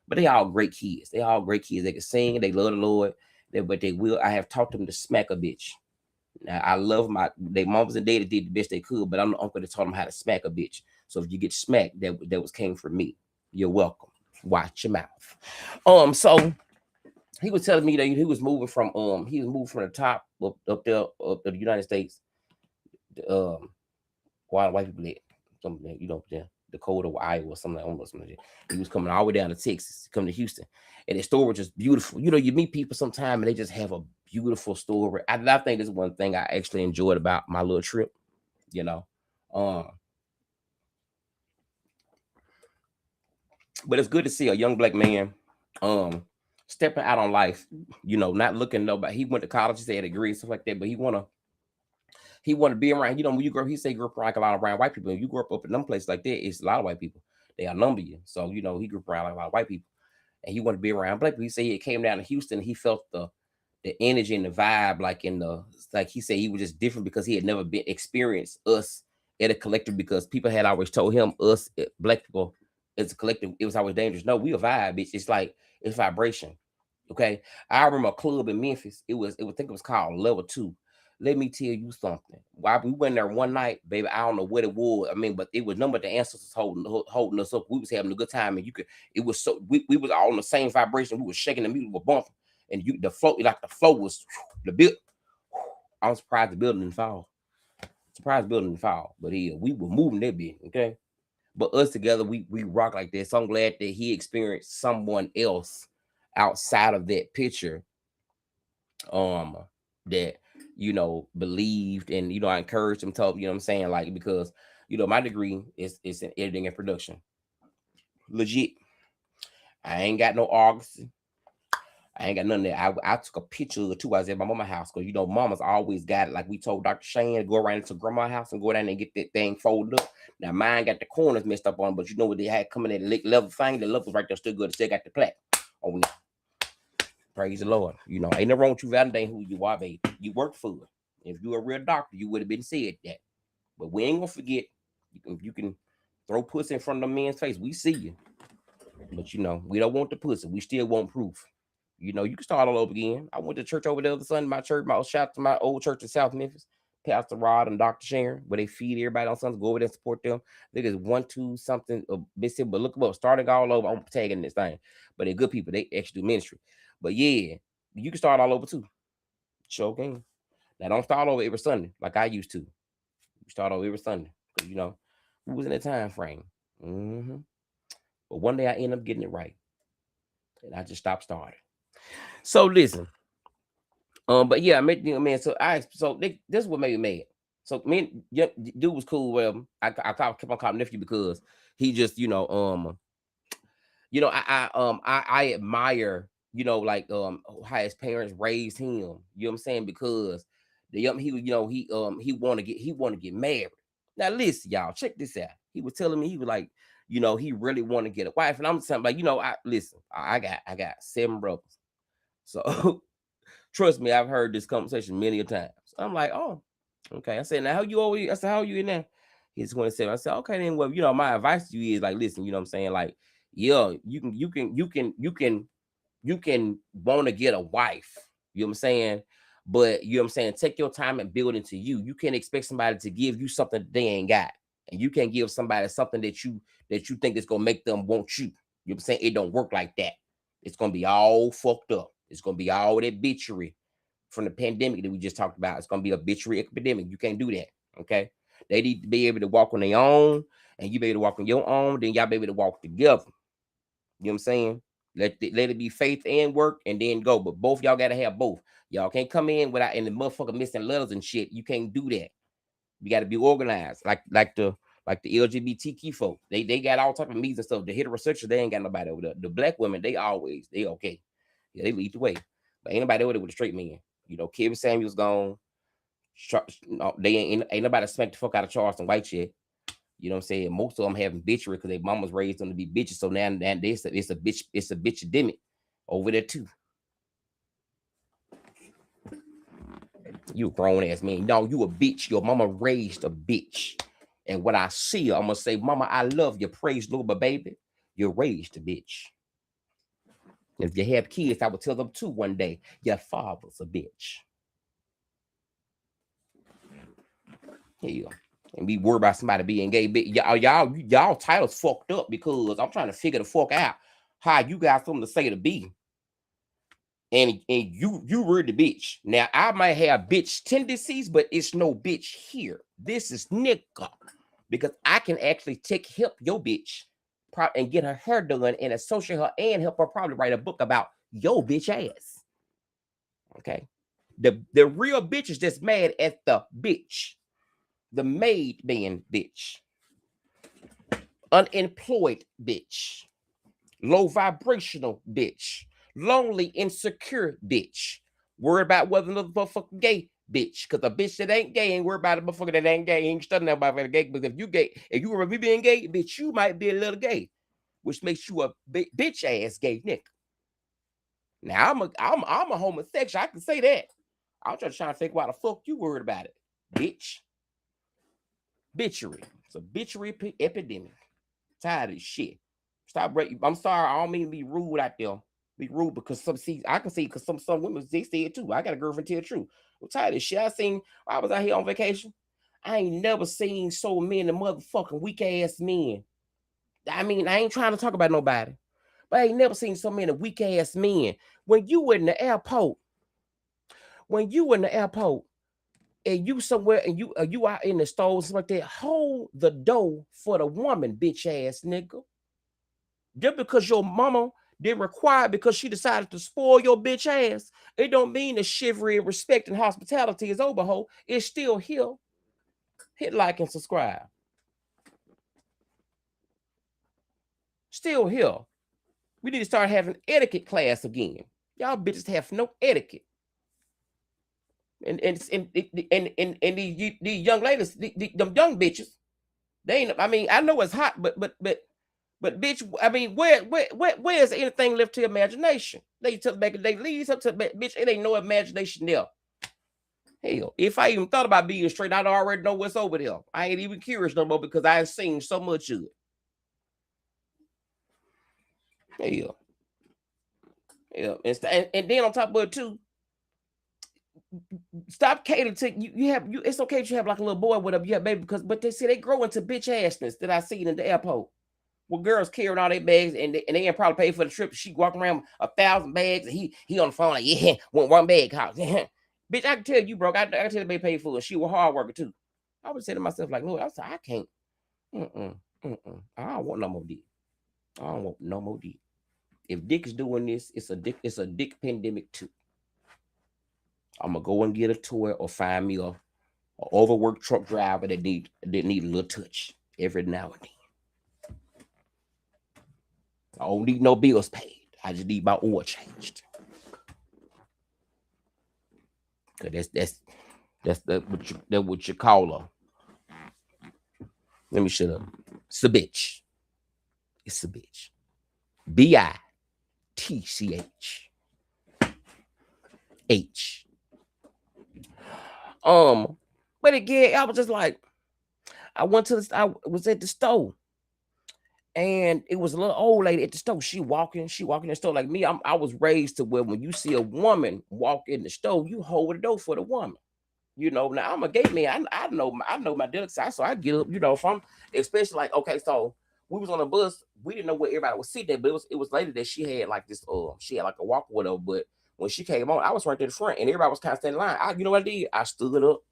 But they all great kids. They all great kids. They can sing, they love the Lord. But they will. I have taught them to smack a bitch. Now, I love their moms and daddy did the best they could, but I'm the uncle that taught them how to smack a bitch. So if you get smacked, that was came from me. You're welcome. Watch your mouth. So he was telling me that he was moving from the top up there up to the United States. White people live. Something Dakota or Iowa or something. I don't know something like that. He was coming all the way down to Texas, coming to Houston, and the store was just beautiful. You meet people sometime and they just have a beautiful story. I think this is one thing I actually enjoyed about my little trip. But it's good to see a young black man, stepping out on life. Not looking nobody. He went to college. He had a degree, stuff like that. But he wanna be around. When you grow up, he grew up like a lot around white people. When you grow up in them places like that, it's a lot of white people. They outnumber you. So he grew up around like a lot of white people, and he wanted to be around black people. He said he came down to Houston. And he felt the energy and the vibe, like he said he was just different because he had never been experienced us at a collective, because people had always told him us black people as a collective, it was always dangerous. No, we a vibe, bitch. It's vibration. Okay. I remember a club in Memphis. I think it was called Level 2. Let me tell you something. Why we went there one night, baby, I don't know what it was. I mean, but it was none but the ancestors holding us up. We was having a good time, and it was so we was all on the same vibration. We was shaking, the music was bumping, and the flow was the build. I'm surprised the building didn't fall. But we were moving that bit, okay. But us together, we rock like this. So I'm glad that he experienced someone else outside of that picture, that believed, and I encouraged him to, what I'm saying, like, because my degree is in editing and production. Legit. I ain't got no August. I ain't got none of that. I took a picture or two. I was at my mama's house, because mama's always got it. Like we told Dr. Shane, go around into grandma's house and go down and get that thing folded up. Now mine got the corners messed up on, but you know what they had coming at the level thing. The level was right there, still good. Still got the plaque. Oh no. Praise the Lord. Ain't no wrong with you validating who you are, baby. You work for it. If you a real doctor, you would have been said that. But we ain't gonna forget. You can throw pussy in front of the man's face. We see you. But we don't want the pussy. We still want proof. You can start all over again. I went to church over there the Sunday. My church, shout out to my old church in South Memphis, Pastor Rod and Dr. Sharon, where they feed everybody on Sundays. Go over there and support them. I think it's 1-2 something bit, but look them up. Starting all over. I'm tagging this thing, but they're good people. They actually do ministry. But yeah, you can start all over too. Sure can. Now don't start over every Sunday like I used to. You start over every Sunday, because we was in that time frame. But one day I end up getting it right, and I just stopped starting. So listen, but yeah, I met man. So this is what made me mad. So me, dude was cool. Well, I kept on calling nephew because he just I admire like how his parents raised him. You know what I'm saying? Because he want to get married. Now listen, y'all, check this out. He was telling me, he was like, you know, he really want to get a wife. And I'm saying, like, you know, I got 7 brothers. So trust me, I've heard this conversation many a times. I'm like, oh, okay. I said, now how you always, I said, how you in there? He's 27. I said, okay, then well, you know, my advice to you is like, listen, you know what I'm saying? Like, yeah, you can want to get a wife. You know what I'm saying? But you know what I'm saying? Take your time and build into you. You can't expect somebody to give you something they ain't got. And you can't give somebody something that you think is gonna make them want you. You know what I'm saying? It don't work like that. It's gonna be all fucked up. It's gonna be all that bitchery from the pandemic that we just talked about. It's gonna be a bitchery epidemic. You can't do that. Okay. They need to be able to walk on their own, and you be able to walk on your own, then y'all be able to walk together. You know what I'm saying? Let it be faith and work and then go. But both y'all gotta have both. Y'all can't come in without and the motherfucker missing letters and shit. You can't do that. You gotta be organized. Like the LGBTQ folk. They got all type of meetings and stuff. The heterosexual, they ain't got nobody over there. The black women, they okay. Yeah, they lead the way. But ain't nobody over there with a straight man. You know, Kevin Samuels gone. No, they ain't nobody smacked the fuck out of Charleston White yet. You know what I'm saying? Most of them having bitchery because their mamas raised them to be bitches. So now it's a bitch epidemic over there too. You a grown ass man. No, you a bitch. Your mama raised a bitch. And when I see her, I'm gonna say, Mama, I love you. Praise Lord, but baby, you're raised a bitch. If you have kids, I would tell them too one day, your father's a bitch. Here you go. And we worry about somebody being gay. Y'all titles fucked up because I'm trying to figure the fuck out how you got something to say to be. And you were the bitch. Now I might have bitch tendencies, but it's no bitch here. This is nigga. Because I can actually help your bitch and get her hair done and associate her and help her probably write a book about your bitch ass. Okay. The real bitch is just mad at the bitch. The maid being bitch, unemployed bitch, low vibrational bitch, lonely, insecure bitch, worried about whether another motherfucker gay bitch, because a bitch that ain't gay ain't worried about a motherfucker that ain't gay, ain't studying about gay. Because if you gay, if you remember being gay, bitch, you might be a little gay, which makes you a bitch ass gay nigga. Now I'm a homosexual. I can say that. I'm just trying to think why the fuck you worried about it, bitch. Bitchery. It's a bitchery epidemic. Tired of this shit. Stop breaking. I'm sorry. I don't mean to be rude out there. Be rude because I can see because some women they say it too. I got a girlfriend tell the truth. I'm tired of this shit. I was out here on vacation. I ain't never seen so many motherfucking weak ass men. I mean, I ain't trying to talk about nobody, but I ain't never seen so many weak ass men. When you were in the airport, and you somewhere and you out in the stores like that, hold the door for the woman, bitch ass nigga. Just because your mama didn't require because she decided to spoil your bitch ass, it don't mean the chivalry and respect and hospitality is over, ho. It's still here. Hit like and subscribe. Still here. We need to start having etiquette class again. Y'all bitches have no etiquette. And these young ladies, them young bitches, they ain't. I mean, I know it's hot, but bitch, I mean, where's anything left to imagination? They took back, they leave up to bitch. It ain't no imagination there. Hell, if I even thought about being straight, I'd already know what's over there. I ain't even curious no more because I've seen so much of it. Hell, and then on top of it too. Stop catering to you. It's okay if you have like a little boy with a baby but they say they grow into bitch assness that I seen in the airport. Well, girls carrying all their bags and they ain't probably paid for the trip. She walking around 1,000 bags and he on the phone like, yeah, one bag house. Bitch, I can tell you, bro. I can tell the baby paid for it. She was a hard worker too. I would say to myself like, no, I can't. I don't want no more dick. I don't want no more dick. If dick is doing this, it's a dick pandemic too. I'm gonna go and get a toy or find me a overworked truck driver that need a little touch every now and then. I don't need no bills paid. I just need my oil changed. Cause that's what you call her. Let me shut up. It's a bitch. It's a bitch. BITCH. But again, I was just like, I was at the store, and it was a little old lady at the store. She walking in the store like me. I was raised to where when you see a woman walk in the store, you hold the door for the woman. Now I'm a gay man. I know my delicacy, so I get up. If I'm, especially like, okay, so we was on a bus. We didn't know where everybody was sitting at, but it was later that she had like this. She had like a walker or whatever. But when she came on, I was right there in the front, and everybody was kind of standing in line. You know what I did? I stood up.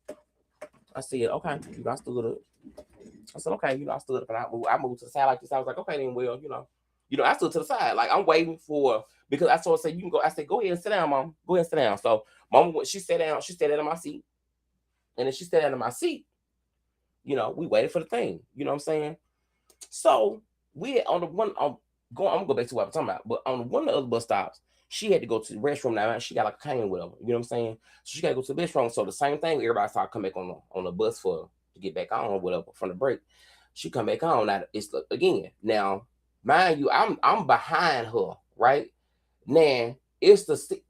I said, okay. I stood up. I said, okay. I stood up and I moved to the side like this. I was like, okay, then, well, I stood to the side. Like, I'm waiting for, because I told her, say, you can go. I said, go ahead and sit down, Mom. Go ahead and sit down. So, Mama, she sat down. She sat down in my seat. And then she sat down in my seat. We waited for the thing. You know what I'm saying? So, we on the one, I'm going to go back to what I'm talking about. But on one of the other bus stops, she had to go to the restroom now. She got like a cane with her. You know what I'm saying? So, she got to go to the restroom. So, the same thing, everybody started coming back on the bus to get back on or whatever from the break. She come back on. Now, it's again. Now, mind you, I'm behind her, right? Now, it's because the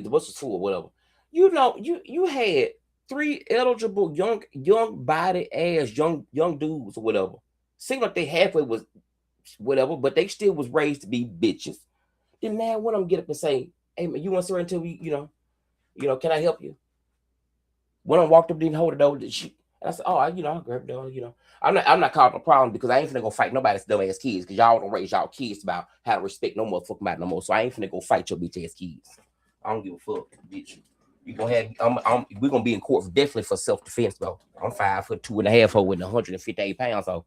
bus was full or whatever. You had three eligible young body ass young dudes or whatever. Seemed like they halfway was whatever, but they still was raised to be bitches. Then now one of them get up and say, "Hey man, you want to until we, can I help you?" One of them walked up, didn't hold the door. And I said, "Oh, I'll grab the door. I'm not causing a problem because I ain't finna go fight nobody's dumb ass kids because y'all don't raise y'all kids about how to respect no motherfucking body no more. So I ain't finna go fight your bitch ass kids. I don't give a fuck, bitch. You gonna have we're gonna be in court definitely for self-defense, bro. I'm 5'2.5" with 158 pounds. So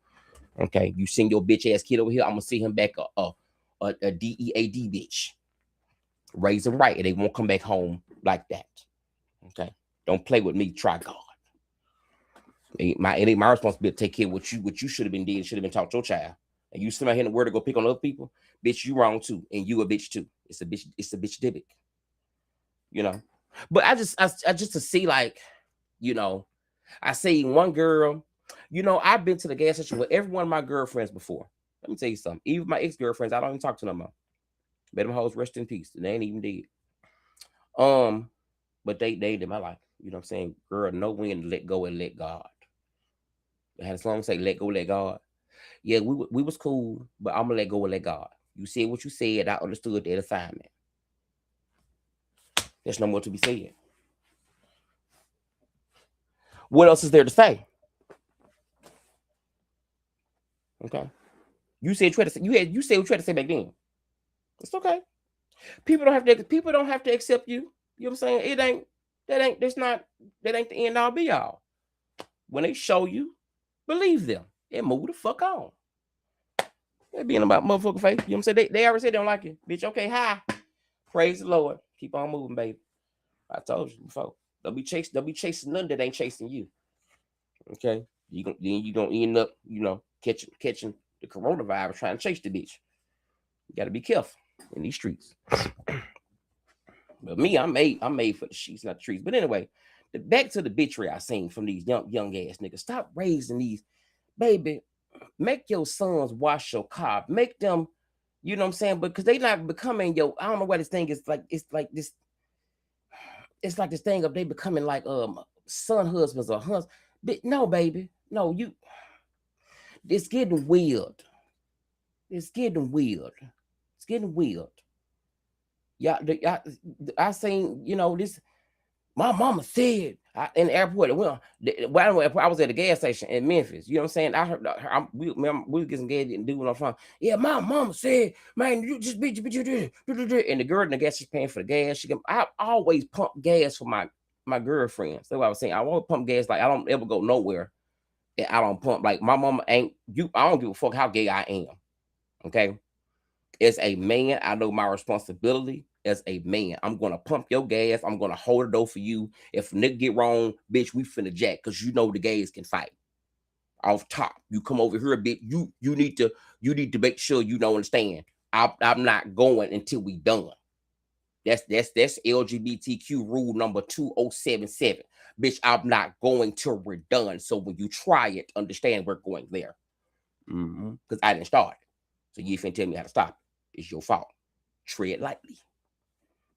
okay, you send your bitch ass kid over here, I'm gonna see him back a DEAD bitch. Raise them right, and they won't come back home like that. Okay. Don't play with me, try God. It ain't my responsibility to take care of what you should have been doing, should have been taught your child. And you sit out here in the word to go pick on other people, bitch, you wrong too. And you a bitch too. It's a bitch dibbick. But I just to see, like, I see one girl, I've been to the gas station with every one of my girlfriends before. Let me tell you something. Even my ex-girlfriends, I don't even talk to them more. Let them hoes rest in peace. They ain't even dead. But they in my life. You know what I'm saying? Girl, know when to let go and let God. I had a song say, let go, let God. Yeah, we was cool, but I'm gonna let go and let God. You said what you said, I understood that assignment. There's no more to be said. What else is there to say? Okay. You said you said what you had to say back then. It's okay. People don't have to accept you. You know what I'm saying? That ain't the end all be all. When they show you, believe them and move the fuck on. They being about motherfucking face. You know what I'm saying? They already said they don't like you. Bitch, okay, hi. Praise the Lord. Keep on moving, baby. I told you before. Don't be chasing none that ain't chasing you. Okay? Then you gonna end up, catching the coronavirus trying to chase the bitch. You gotta be careful in these streets. But me, I'm made for the sheets, not the trees. But anyway, back to the bitchery I seen from these young ass niggas. Stop raising these, baby. Make your sons wash your car. Make them, you know what I'm saying? Because they not becoming I don't know what this thing is like. It's like this thing of they becoming like son husbands or husbands. No, baby. No, it's getting weird. It's getting weird. It's getting weird. Yeah, I seen, this. My mama said in the airport. Well, I was at the gas station in Memphis. You know what I'm saying? I heard we get some gas and do what I'm from. Yeah, my mama said, man, you just beat you. And the girl in the gas, she's paying for the gas. I always pump gas for my girlfriends. That's what I was saying. I always pump gas. Like, I don't ever go nowhere and I don't pump. Like, my mama ain't you. I don't give a fuck how gay I am. Okay. As a man, I know my responsibility. As a man, I'm gonna pump your gas. I'm gonna hold the door for you. If a nigga get wrong, bitch, we finna jack because the gays can fight. Off top, you come over here a bit. You need to make sure you don't understand. I'm not going until we done. That's LGBTQ rule number 2077. Bitch, I'm not going till we're done. So when you try it, understand we're going there. Because I didn't start it. So you finna tell me how to stop it. It's your fault. Tread lightly.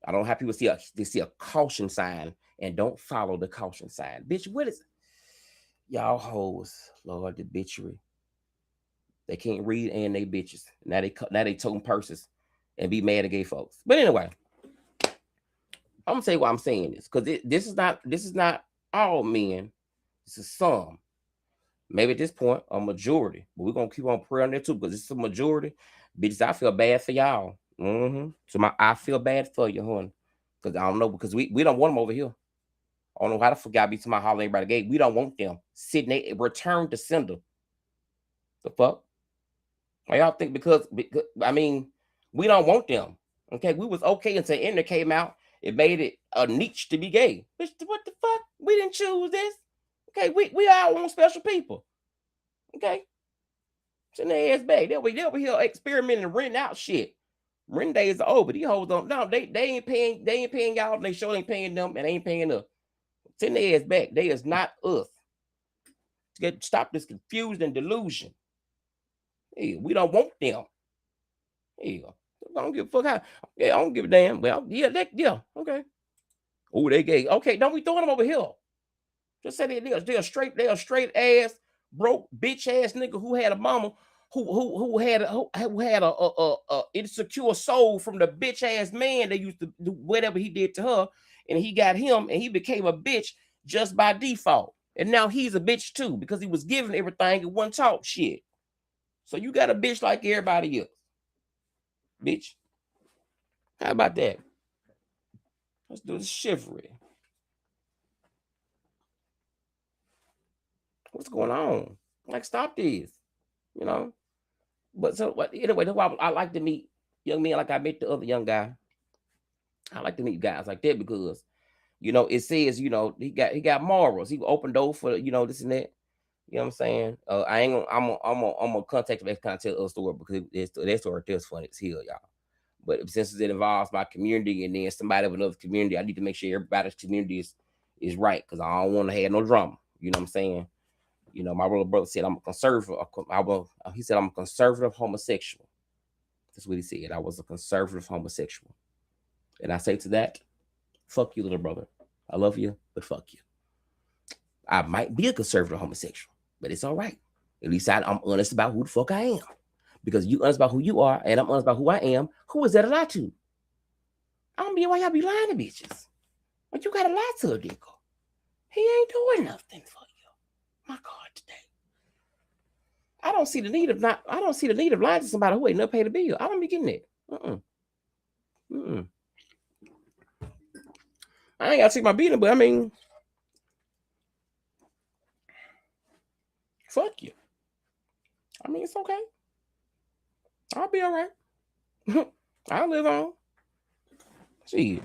I don't have people see a caution sign and don't follow the caution sign. Bitch, what is y'all hoes? Lord, the bitchery. They can't read and they bitches. Now they toting purses and be mad at gay folks. But anyway, I'm gonna say why I'm saying this because this is not all men. This is some. Maybe at this point a majority, but we're gonna keep on praying there too because this is a majority. Bitches, I feel bad for y'all. So I feel bad for you, honey, because I don't know because we don't want them over here. I don't know how the fuck y'all be to my hollering by the gate. We don't want them sitting there. Return to sender. The fuck? Why y'all think because I mean we don't want them. Okay, we was okay until Ender came out. It made it a niche to be gay. Bitch, what the fuck? We didn't choose this. Okay, we all want special people. Okay, send their ass back. They'll be here experimenting and renting out shit. Rent days are over. These hoes don't. No, they ain't paying y'all. They sure ain't paying them, and they ain't paying us. Send their ass back. They is not us. Stop this confusion and delusion. Hey, we don't want them. Hey, I don't give a fuck how. Yeah, I don't give a damn. Well, yeah, okay. Oh, they gay. Okay, don't be throwing them over here. Just say they're straight ass broke bitch ass nigga who had a mama who had a insecure soul from the bitch ass man that used to do whatever he did to her, and he got him and he became a bitch just by default. And now he's a bitch too because he was given everything and one talk shit. So you got a bitch like everybody else. Bitch. How about that? Let's do the chivalry. What's going on? Like, stop this. You know? But so anyway, that's why I like to meet young men like I met the other young guy. I like to meet guys like that because, you know, it says, you know, he got morals. He opened door for, you know, this and that. You know what I'm saying? I ain't gonna I'm gonna contact him and kind of tell a story because that story is funny as hell, y'all. But since it involves my community and then somebody of another community, I need to make sure everybody's community is right because I don't want to have no drama. You know what I'm saying? You know, my little brother said I'm a conservative. He said I'm a conservative homosexual. That's what he said. I was a conservative homosexual. And I say to that, fuck you, little brother. I love you, but fuck you. I might be a conservative homosexual, but it's all right. At least I'm honest about who the fuck I am. Because you honest about who you are, and I'm honest about who I am. Who is that to lie to? I don't be why y'all be lying to bitches. But you gotta lie to a nigga. He ain't doing nothing for you. My God, today. I don't see the need of lying to somebody who ain't never paid a bill. I don't be getting it. I ain't gotta take my beating, but I mean, fuck you. I mean, it's okay. I'll be all right. I'll live on. See,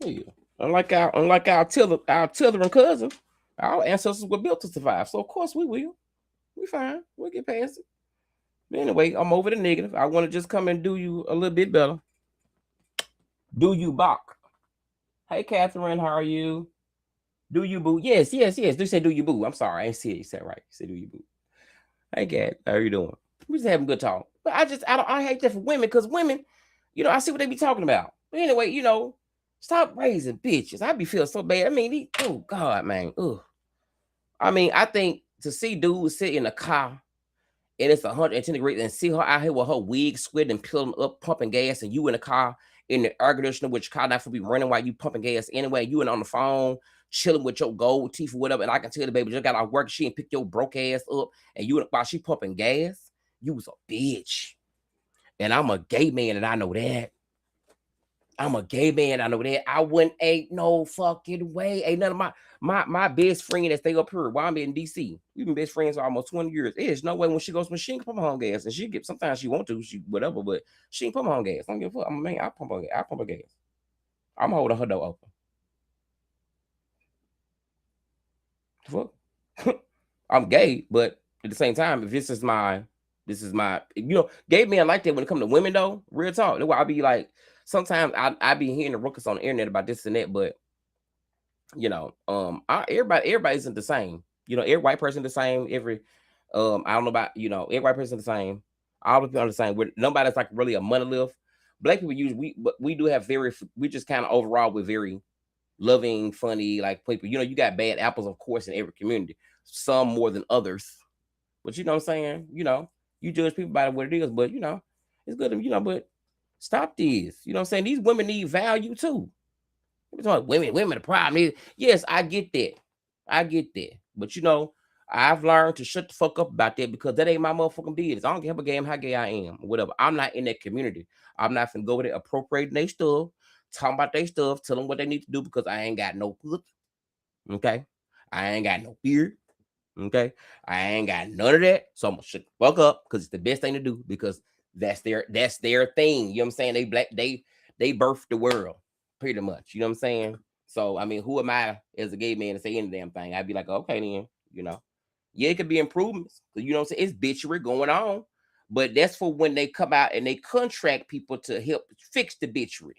yeah. Unlike our Tiller and cousin, our ancestors were built to survive. So of course we will. We fine. We'll get past it. But anyway, I'm over the negative. I want to just come and do you a little bit better. Do you Bach? Hey Catherine, how are you? Do you boo? Yes. Do say do you boo? I'm sorry, I ain't see it. You said right. You said do you boo? Hey Cat, how are you doing? We just having a good talk. But I hate that for women because women, you know, I see what they be talking about. But anyway, you know, stop raising bitches. I be feeling so bad. I mean, oh God, man. Ugh. I mean, I think to see dudes sit in a car and it's 110 degrees and see her out here with her wig sweating and peeling up, pumping gas, and you in the car in the air conditioner, which car not for be running while you pumping gas anyway. You and on the phone chilling with your gold teeth or whatever, and I can tell the baby just got out work. She ain't pick your broke ass up, and you while she pumping gas, you was a bitch. And I'm a gay man, and I know that. I'm a gay man. I know that. I wouldn't ain't no fucking way. Ain't none of my best friend that stay up here while I'm in DC. We've been best friends for almost 20 years. There's no way when she goes when she can pump her own gas. And she get sometimes she want to, she whatever, but she ain't pump her own gas. I don't give a fuck. I'm a man. I pump her gas. I'm holding her door open. Fuck. I'm gay, but at the same time, if this is my you know, gay men like that when it comes to women though. Real talk. That's why I be like, sometimes I be hearing the ruckus on the internet about this and that, but you know, everybody isn't the same. You know, every white person the same. Every I don't know about, you know, every white person the same. All the people are the same. Nobody's like really a monolith. Black people but we do have we just kind of overall we're very loving, funny, like people. You know, you got bad apples, of course, in every community. Some more than others. But you know what I'm saying? You know, you judge people by what it is, but you know, it's good to, you know, but stop this. You know what I'm saying? These women need value too. Women, the problem is, yes, I get that. I get that. But you know, I've learned to shut the fuck up about that because that ain't my motherfucking business. I don't give a damn how gay I am or whatever. I'm not in that community. I'm not finna go over there appropriating their stuff, talking about their stuff, tell them what they need to do because I ain't got no pussy. Okay? I ain't got no beard. Okay? I ain't got none of that. So I'm gonna shut the fuck up because it's the best thing to do because that's their thing. You know what I'm saying? They birthed the world pretty much. You know what I'm saying? So I mean, who am I as a gay man to say any damn thing? I'd be like, okay, then, you know. Yeah, it could be improvements. You know what I'm saying? It's bitchery going on. But that's for when they come out and they contract people to help fix the bitchery.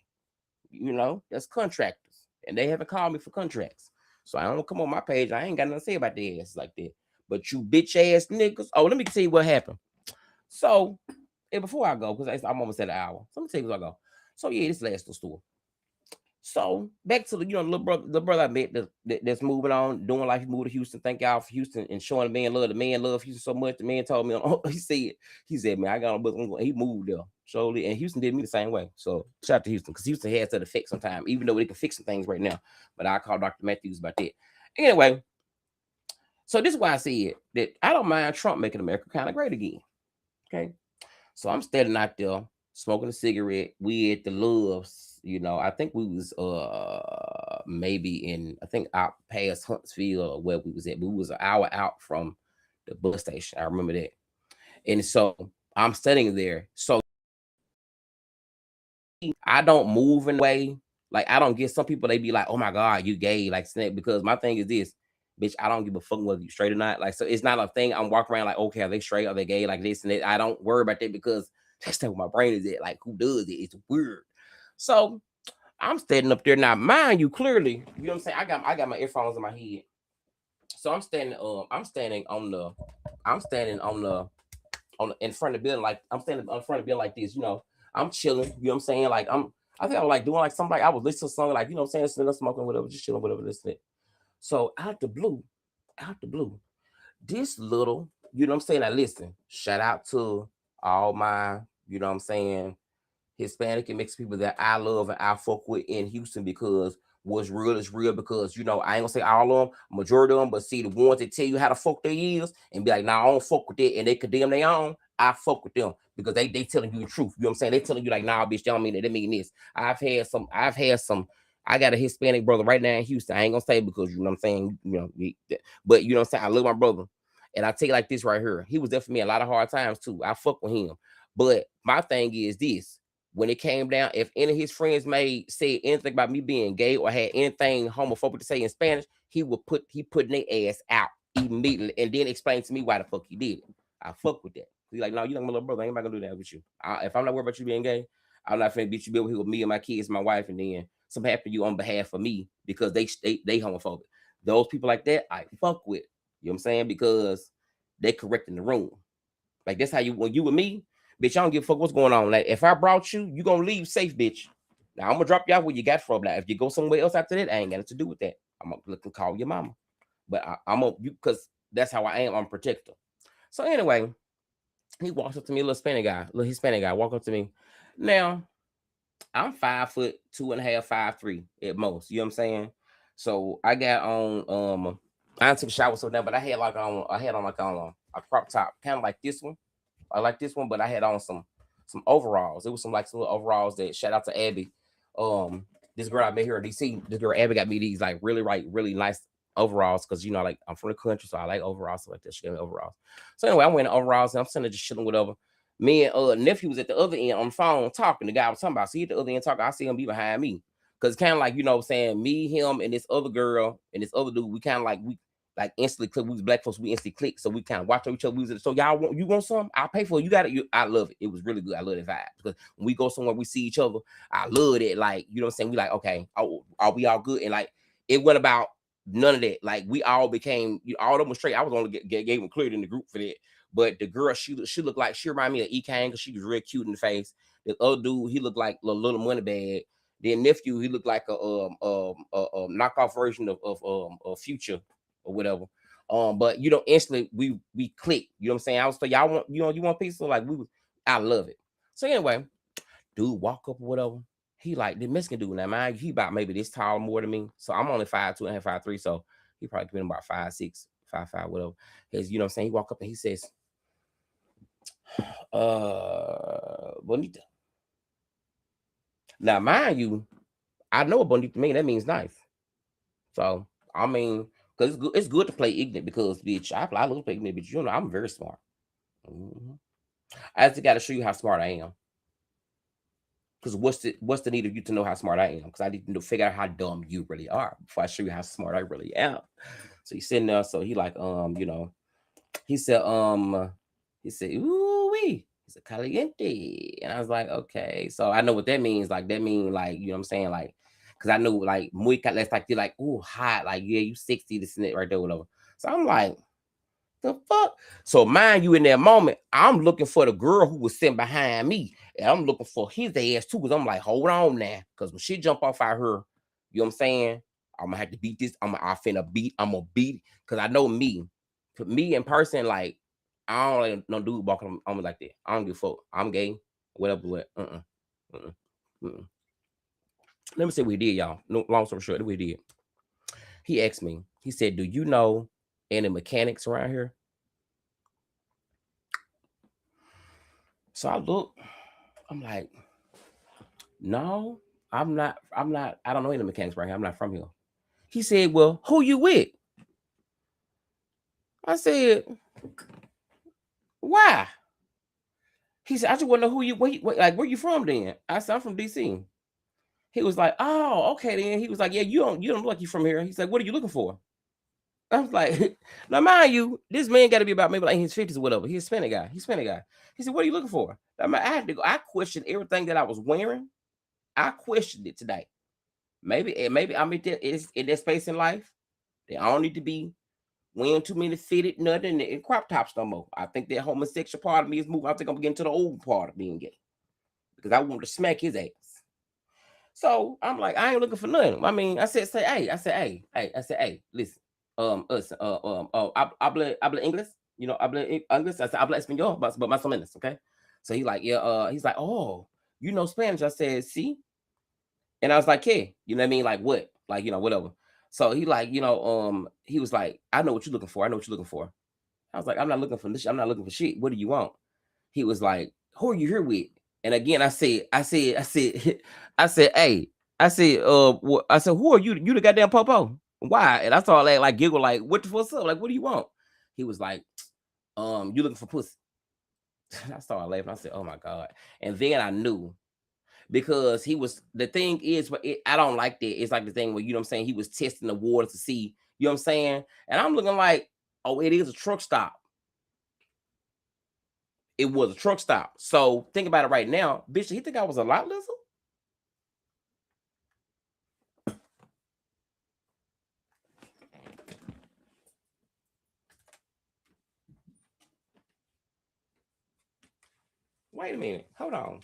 You know, that's contractors. And they haven't called me for contracts. So I don't come on my page. I ain't got nothing to say about their ass like that. But you bitch ass niggas. Oh, let me tell you what happened. So, and before I go, because I'm almost at an hour. So let me tell you what I go. So yeah, this last little story. So back to the, you know, the brother I met that's moving on, doing like he moved to Houston. Thank y'all for Houston and showing the man love. The man love Houston so much. The man told me, he said, man, I got on book. He moved there. Surely, and Houston did me the same way. So shout out to Houston, because Houston has that effect sometimes, even though they can fix some things right now. But I call Dr. Matthews about that. Anyway, so this is why I said that I don't mind Trump making America kind of great again. Okay. So I'm standing out there smoking a cigarette. We at the Loves, you know. I think we was maybe in, I think out past Huntsville or where we was at. We was an hour out from the bus station. I remember that. And so I'm standing there. So I don't move in a way. Like I don't get, some people they be like, oh my God, you gay, like snap. Because my thing is this, bitch, I don't give a fuck whether you straight or not. Like, so it's not a thing I'm walking around like, okay, are they straight? Are they gay? Like this and that. I don't worry about that because that's not what my brain is at. Like, who does it? It's weird. So I'm standing up there. Now, mind you, clearly, you know what I'm saying? I got my earphones in my head. So I'm standing in front of the building, like I'm standing in front of the building like this, you know. I'm chilling, you know what I'm saying? Like I think I was like doing like something, like I was listening to something, like, you know what I'm saying, sitting smoking, whatever, just chilling, whatever, listening. So out the blue, this little, you know what I'm saying? I listen, shout out to all my, you know what I'm saying, Hispanic and Mexican people that I love and I fuck with in Houston, because what's real is real. Because, you know, I ain't gonna say all of them, majority of them, but see the ones that tell you how to fuck their ears and be like, nah, I don't fuck with that, and they condemn their own, I fuck with them because they telling you the truth. You know what I'm saying? They telling you like, nah, bitch, they don't mean that. They mean this. I've had some. I got a Hispanic brother right now in Houston. I ain't gonna say because, you know what I'm saying, you know, but you know what I'm saying, I love my brother. And I tell you like this right here. He was there for me a lot of hard times too. I fuck with him. But my thing is this: when it came down, if any of his friends say anything about me being gay or had anything homophobic to say in Spanish, he put their ass out immediately and then explain to me why the fuck he did it. I fuck with that. He's like, no, you like my little brother. I ain't about to do that with you. If I'm not worried about you being gay, I'm not finna beat you over here with me and my kids, my wife, and then some happen to you on behalf of me because they homophobic. Those people like that, I fuck with. You know what I'm saying? Because they correcting the room. Like that's how you, when you with me, bitch, I don't give a fuck what's going on. Like if I brought you, you gonna leave safe, bitch. Now I'm gonna drop you out where you got from. Now if you go somewhere else after that, I ain't got nothing to do with that. I'm gonna look and call your mama. But I'm gonna, because that's how I am. I'm a protector. So anyway, he walks up to me, a little Hispanic guy, walk up to me. Now I'm 5'2.5", 5'3" at most. You know what I'm saying? So I got on I didn't take a shower so now, but I had on a crop top, kind of like this one. I like this one, but I had on some overalls. It was some little overalls that, shout out to Abby. This girl I met here in DC, this girl Abby got me these like really nice overalls, because you know, like I'm from the country, so I like overalls, so like that. She gave me overalls. So anyway, I'm wearing overalls and I'm sitting there just chilling, whatever. Me and nephew was at the other end on the phone talking. The guy I was talking about. See, at the other end talking, I see him be behind me. Cause kind of like, you know what I'm saying, me, him, and this other girl and this other dude, we kind of like instantly click. We was black folks, we instantly click. So we kind of watch each other. We was, so you want some? I'll pay for it. You got it. I love it. It was really good. I love that vibe. Because when we go somewhere, we see each other. I love it. Like, you know what I'm saying? We like, okay, are we all good? And like, it went about None of that. Like we all became, all of them was straight. I was only gave them cleared in the group for that. But the girl, she looked like, she reminded me of E. Kane because she was real cute in the face. The other dude, he looked like a little money bag. Then nephew, he looked like a knockoff version of Future or whatever. But instantly we clicked. You know what I'm saying? I was like, y'all want, you want pizza? Like I love it. So anyway, dude walk up or whatever. He like the Mexican dude. Now, mind he about maybe this tall more than me. So I'm only 5'2" and 5'3". So he probably been about 5'6", 5'5", whatever. His, you know what I'm saying? He walk up and he says, bonita. Now, mind you, I know what bonita mean. That means nice. So I mean, because it's good to play ignorant because bitch, I love to play ignorant, but you know I'm very smart. Mm-hmm. I just got to show you how smart I am. Because what's the need of you to know how smart I am? Because I need to figure out how dumb you really are before I show you how smart I really am. So he's sitting there. So he like, he said, ooh wee. He said, caliente. And I was like, okay. So I know what that means. Like, that mean, like, you know what I'm saying? Like, because I know, like, muy that's like, you're like, ooh, hot. Like, yeah, you 60, this and that right there, whatever. So I'm like, the fuck? So mind you, in that moment, I'm looking for the girl who was sitting behind me. And I'm looking for his ass too. Because I'm like, hold on now. Because when she jump off out her, you know what I'm saying? I'm gonna have to beat this. I'm gonna beat. Because I know me. For me in person, like, I don't like no dude walking on me like that. I don't give a fuck. I'm gay. Whatever. What? Let me say what he did, y'all. No, long story short, what he did. He asked me. He said, "Do you know any mechanics around here?" So I look. I'm like, no, I'm not. I don't know any mechanics around here. I'm not from here. He said, "Well, who you with?" I said, "Why?" He said, "I just want to know who you. Like, where you from?" Then I said, "I'm from DC." He was like, "Oh, okay." Then he was like, "Yeah, you don't look like you from here." He's like, "What are you looking for?" I was like, "Now, mind you, this man got to be about maybe like in his 50s or whatever. He's a Hispanic guy. He said, "What are you looking for?" I had to go. I questioned everything that I was wearing. I questioned it today. Maybe I'm in that space in life. They don't need to be wearing too many fitted nothing and crop tops no more. I think that homosexual part of me is moving. I think I'm getting to the old part of being gay because I want to smack his ass. So I'm like, I ain't looking for nothing. I mean, I said, hey, listen, habla English, habla English. I said, habla español, but más o menos, okay. So he's like, yeah, he's like, oh, you know Spanish? I said, see, and I was like, hey, you know what I mean? Like what? Like, whatever. So he like, he was like, I know what you're looking for. I know what you're looking for. I was like, I'm not looking for this. I'm not looking for shit. What do you want? He was like, who are you here with? And again, I said, I said, hey, I said, who are you? You the goddamn popo? Why? And I saw that like giggle, like, what the fuck's up? Like, what do you want? He was like, you looking for pussy? I started laughing. I said, oh my God. And then I knew because the thing is, but I don't like that. It's like the thing where, you know what I'm saying? He was testing the water to see, you know what I'm saying? And I'm looking like, oh, it is a truck stop. It was a truck stop. So think about it right now. Bitch, he think I was a lot lizard? Wait a minute. Hold on.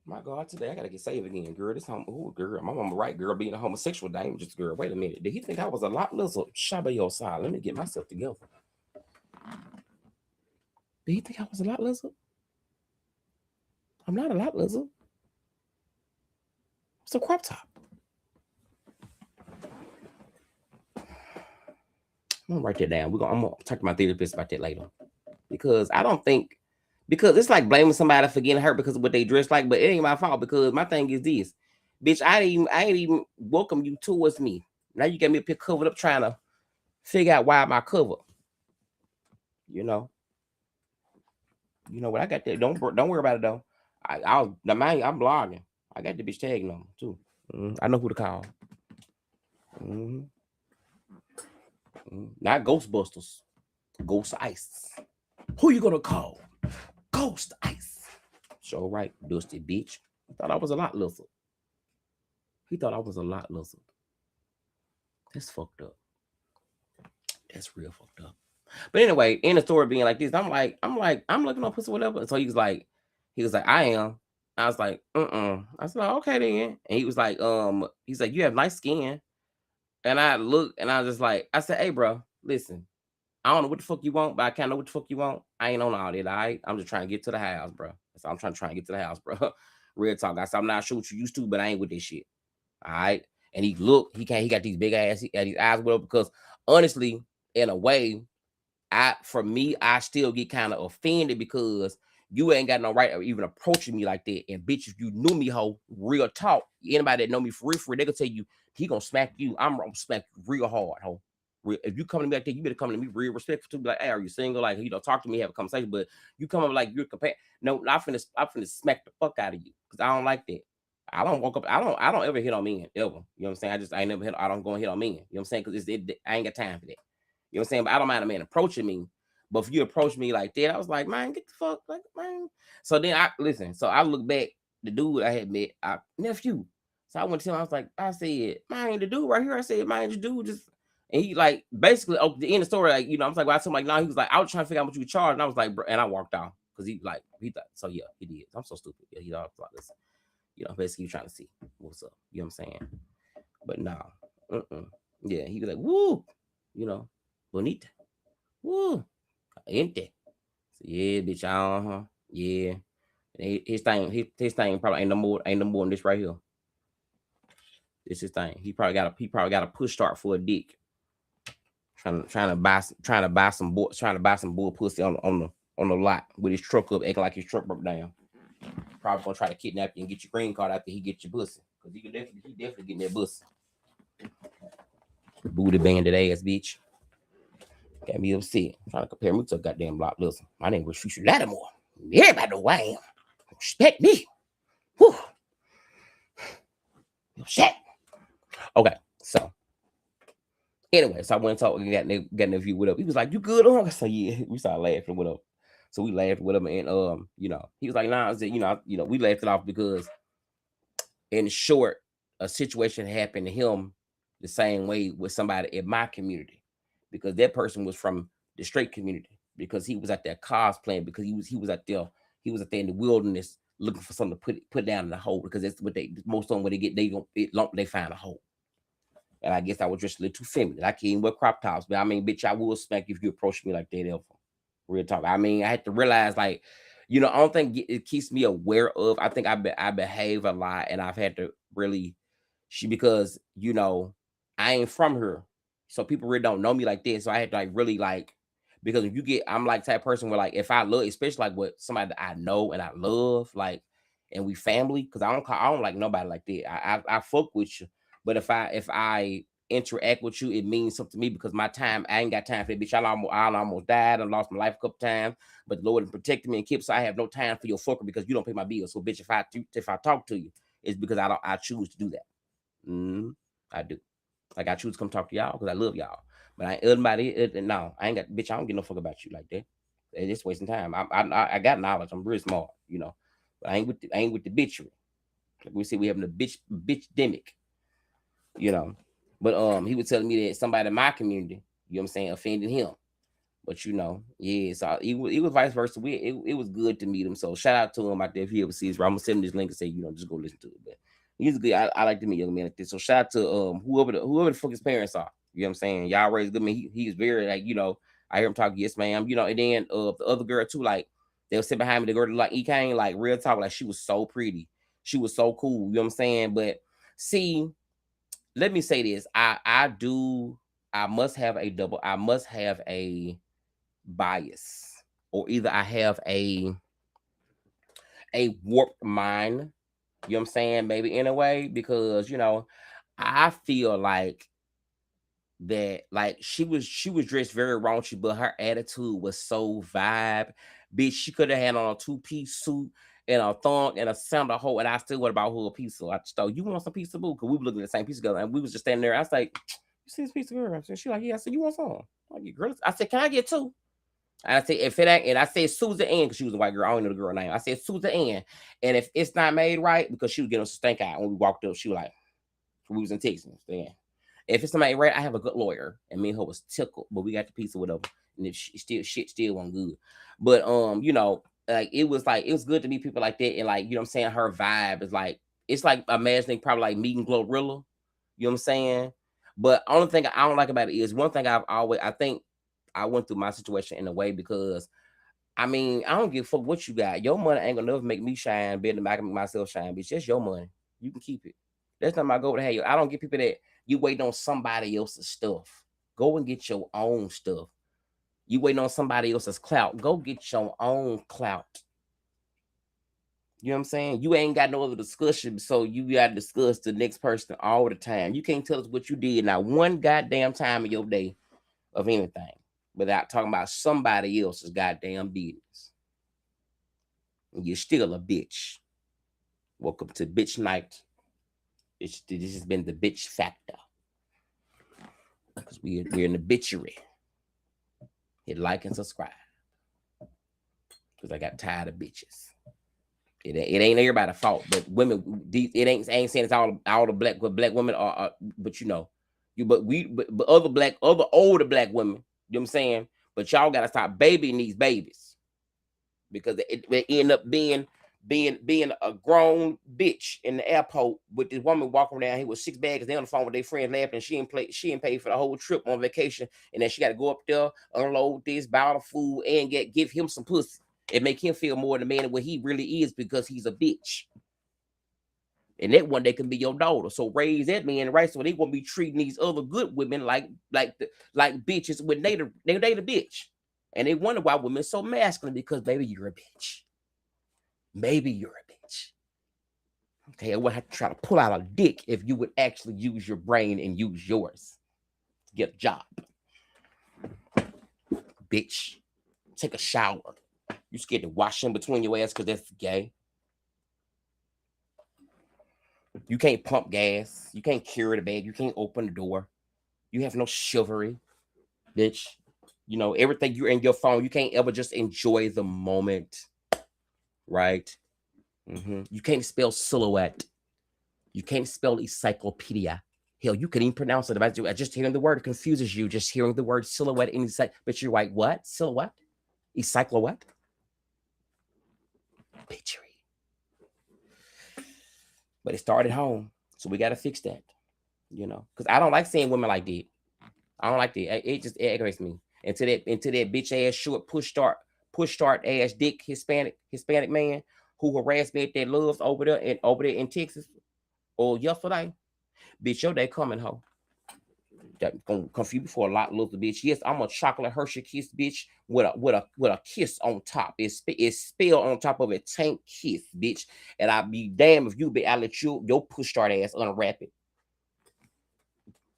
My God, today I gotta get saved again, girl. This girl. My mama right, girl, being a homosexual dangerous girl. Wait a minute. Did he think I was a lot lizard? Shabba your side. Let me get myself together. Did he think I was a lot lizard? I'm not a lot lizard. It's a crop top. I'm gonna write that down. I'm gonna talk to my therapist about that later. Because I don't think because it's like blaming somebody for getting hurt because of what they dress like, but it ain't my fault because my thing is this. Bitch, I ain't even welcome you towards me. Now you got me up here covered up trying to figure out why my cover. You know. You know what I got there. Don't worry about it though. I'm blogging. I got the bitch tagging on too. I know who to call. Not Ghostbusters. Ghost Ice. Who you gonna call? Ghost Ice. So right, dusty bitch. Thought I was a lot lizard. He thought I was a lot lizard. That's fucked up. That's real fucked up. But anyway, in the story being like this, I'm looking on pussy, whatever. So he was like, I am. I was like, I said, like, okay then. And he's like, you have nice skin. And I look and I was just like, I said, hey, bro, listen, I don't know what the fuck you want, but I kind of know what the fuck you want. I ain't on all that, all right? I'm just trying to get to the house, bro. So I'm trying to get to the house, bro. Real talk. I said, I'm not sure what you used to, but I ain't with this shit. All right. And he got these big ass, he got these eyes with him because honestly, in a way, for me, I still get kind of offended because you ain't got no right of even approaching me like that. And bitch, if you knew me, ho, real talk, anybody that know me for real, they gonna tell you he gonna smack you. I'm gonna smack you real hard, ho. If you come to me like that, you better come to me real respectful to be like, hey, are you single? Like, talk to me, have a conversation. But you come up like you're compared. No, I'm finna smack the fuck out of you because I don't like that. I don't walk up. I don't ever hit on men ever. You know what I'm saying? I ain't never hit. I don't go and hit on men. You know what I'm saying? Because I ain't got time for that. You know what I'm saying? But I don't mind a man approaching me. But if you approach me like that, I was like, man, get the fuck, like, man. So then so I look back, the dude I had met, nephew. So I went to him, I said, man, the dude right here, I said, man, the dude just, and he like, basically, the end of the story, like, I was like, well, I told him, like, no, he was like, I was trying to figure out what you charge. And I was like, bro, and I walked off. Because he thought, so yeah, he did. I'm so stupid. Yeah, he thought, listen, basically trying to see what's up. You know what I'm saying? But no, yeah, he was like, woo, bonita, woo, caliente. So, yeah, bitch, yeah. His thing probably ain't no more than this right here. This his thing. He probably got a push start for a dick. Trying to buy some bull pussy on the lot with his truck up, acting like his truck broke down. Probably gonna try to kidnap you and get your green card after he gets your pussy. Cause he definitely getting that pussy. Booty banded ass bitch. Got me upset. I'm trying to compare me to a goddamn block. Listen, my name was Trisha Lattimore. Everybody know who I am. Respect me. Whew. Shit. Okay, so anyway, so I went and talked and got an interview with him. He was like, "You good?" I said, "Yeah." We started laughing with him. So we laughed with him, and he was like, "Nah." I said, we laughed it off because, in short, a situation happened to him the same way with somebody in my community, because that person was from the straight community, because he was out there cosplaying, because he was out there in the wilderness looking for something to put down in the hole, because that's what most of them when they get they find a hole. And I guess I was just a little too feminine. I can't even wear crop tops, but I mean, bitch, I will smack you if you approach me like that ever. Real talk. I mean, I had to realize, like, I don't think it keeps me aware of. I think I behave a lot, and I've had to really, because I ain't from her, so people really don't know me like that. So I had to like really like, because I'm like type person where like if I love, especially like with somebody that I know and I love, like, and we family, because I don't like nobody like that. I fuck with you, but if I interact with you, it means something to me, because I ain't got time for that bitch. I almost died. I lost my life a couple times, but the Lord protected me and kept. So I have no time for your fucker because you don't pay my bills. So bitch, if I talk to you, it's because I choose to do that. I do. Like, I choose to come talk to y'all because I love y'all. But I ain't everybody. No, I ain't got, bitch. I don't give no fuck about you like that. It's just wasting time. I got knowledge. I'm real smart, But I ain't with the bitchery. Like we say, we having a bitch demic, But he was telling me that somebody in my community, what I'm saying, offended him. But yeah, so it was vice versa. It was good to meet him. So shout out to him out there if he ever sees. I'm gonna send him this link and say, just go listen to it. But he's good. I like to meet young man like this. So shout out to whoever the fuck his parents are. You know what I'm saying? Y'all raised good man. He's very like, I hear him talk, yes, ma'am. And then the other girl too, like they were sitting behind me, the girl like came like real talk, like she was so pretty. She was so cool, you know what I'm saying? But see, let me say this. I must have a bias, or either I have a warped mind, you know what I'm saying, maybe in a way, because I feel like that, like, she was dressed very raunchy, but her attitude was so vibe. Bitch, she could have had on a 2-piece suit and a thong and a sandal hole, and I still would about her a piece. So I just thought, you want some pizza, boo? Because we were looking at the same piece together, and we was just standing there. I was like, you see this pizza, girl? So she like, yeah. I said, you want some? I get girl. I said, can I get 2? And I said, if it ain't, and I said Susan Ann, because she was a white girl. I don't know the girl name. I said Susan Ann. And if it's not made right, because she was getting a stink eye when we walked up, she was like, we was in Texas. Yeah. If it's somebody right, I have a good lawyer, and me and her was tickled, but we got the pizza with her, and if shit still wasn't good. But you know, like it was good to meet people like that, and like you know what I'm saying, her vibe is like it's like imagining probably like meeting Glorilla, you know what I'm saying? But only thing I don't like about it is one thing I think I went through my situation in a way because I mean I don't give a fuck what you got. Your money ain't gonna never make me shine better than I can make myself shine, bitch. That's your money. You can keep it. That's not my goal to have you. I don't get people that you waiting on somebody else's stuff. Go and get your own stuff. You waiting on somebody else's clout. Go get your own clout. You know what I'm saying? You ain't got no other discussion, so you got to discuss the next person all the time. You can't tell us what you did not one goddamn time of your day of anything without talking about somebody else's goddamn business. And you're still a bitch. Welcome to Bitch Night. This has been the bitch factor. Because we're in the bitchery. Hit like and subscribe. Because I got tired of bitches. It ain't everybody's fault, but women. It ain't saying it's all the black women are, but you know, but other older black women. You know what I'm saying? But y'all gotta stop babying these babies because it end up being a grown bitch in the airport with this woman walking around here with 6 bags. They on the phone with their friends laughing. And she ain't paid for the whole trip on vacation, and then she got to go up there, unload this, buy all the food, and give him some pussy. It make him feel more the man than what he really is because he's a bitch. And that one day can be your daughter. So raise that man right so they won't be treating these other good women like bitches when they the bitch. And they wonder why women so masculine because baby, you're a bitch. Maybe you're a bitch. Okay, I would have to try to pull out a dick if you would actually use your brain and use yours to get a job. Bitch, take a shower. You scared to wash in between your ass because that's gay. You can't pump gas. You can't carry the bag. You can't open the door. You have no chivalry, bitch. You know, everything you're in your phone. You can't ever just enjoy the moment, right? You can't spell silhouette. You can't spell encyclopedia. Hell, you can even pronounce it. Just hearing the word it confuses you. Just hearing the word silhouette in but you're like, what? Silhouette? Encycloette? Bitchery. But it started home. So we got to fix that. You know, because I don't like seeing women like that. I don't like that. It just aggravates me. Into that bitch ass short push start ass dick Hispanic man who harassed me at that Loves over there in Texas or yesterday. Bitch, your day coming, ho. That gonna confuse you for a lot, little bitch. Yes, I'm a chocolate Hershey kiss, bitch, with a kiss on top. It's spelled on top of a tank kiss, bitch. And I'd be damned if you be I let your push start ass unwrap it.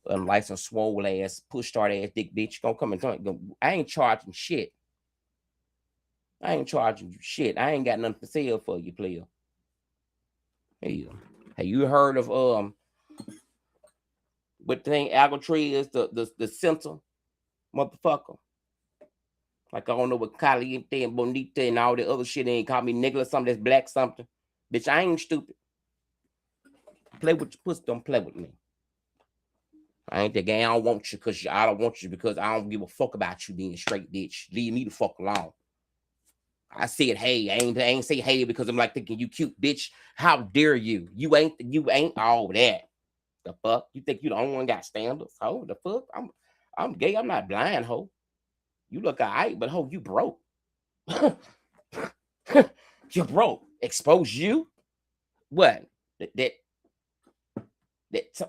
Unlicensed swole ass push start ass dick bitch gonna come and tell you, I ain't charging shit. I ain't charging you shit. I ain't got nothing for sale for you, player. Hey, have you heard of what the thing Algotree is the center motherfucker? Like I don't know what Caliente and Bonita and all the other shit ain't call me nigga or something that's black something. Bitch, I ain't stupid. Play with your pussy, don't play with me. I ain't the gang. I don't want you because I don't want you because I don't give a fuck about you being straight, bitch. Leave me the fuck alone. I said, hey, I ain't say hey because I'm like thinking you cute, bitch. How dare you? You ain't all that. The fuck? You think you the only one got standards? Ho, the fuck? I'm gay. I'm not blind, ho. You look alright, but ho, you broke. You're broke. Expose you? What? That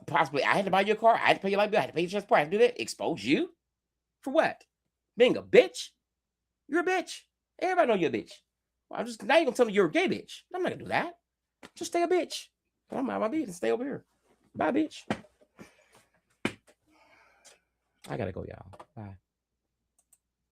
possibly I had to buy your car. I had to pay your light bill. I had to pay your transport. I had to do that. Expose you? For what? Being a bitch? You're a bitch. Everybody know you're a bitch. Well, I'm just now you're gonna tell me you're a gay bitch. I'm not gonna do that. Just stay a bitch. I'm out my business. Stay over here. Bye, bitch. I gotta go, y'all. Bye.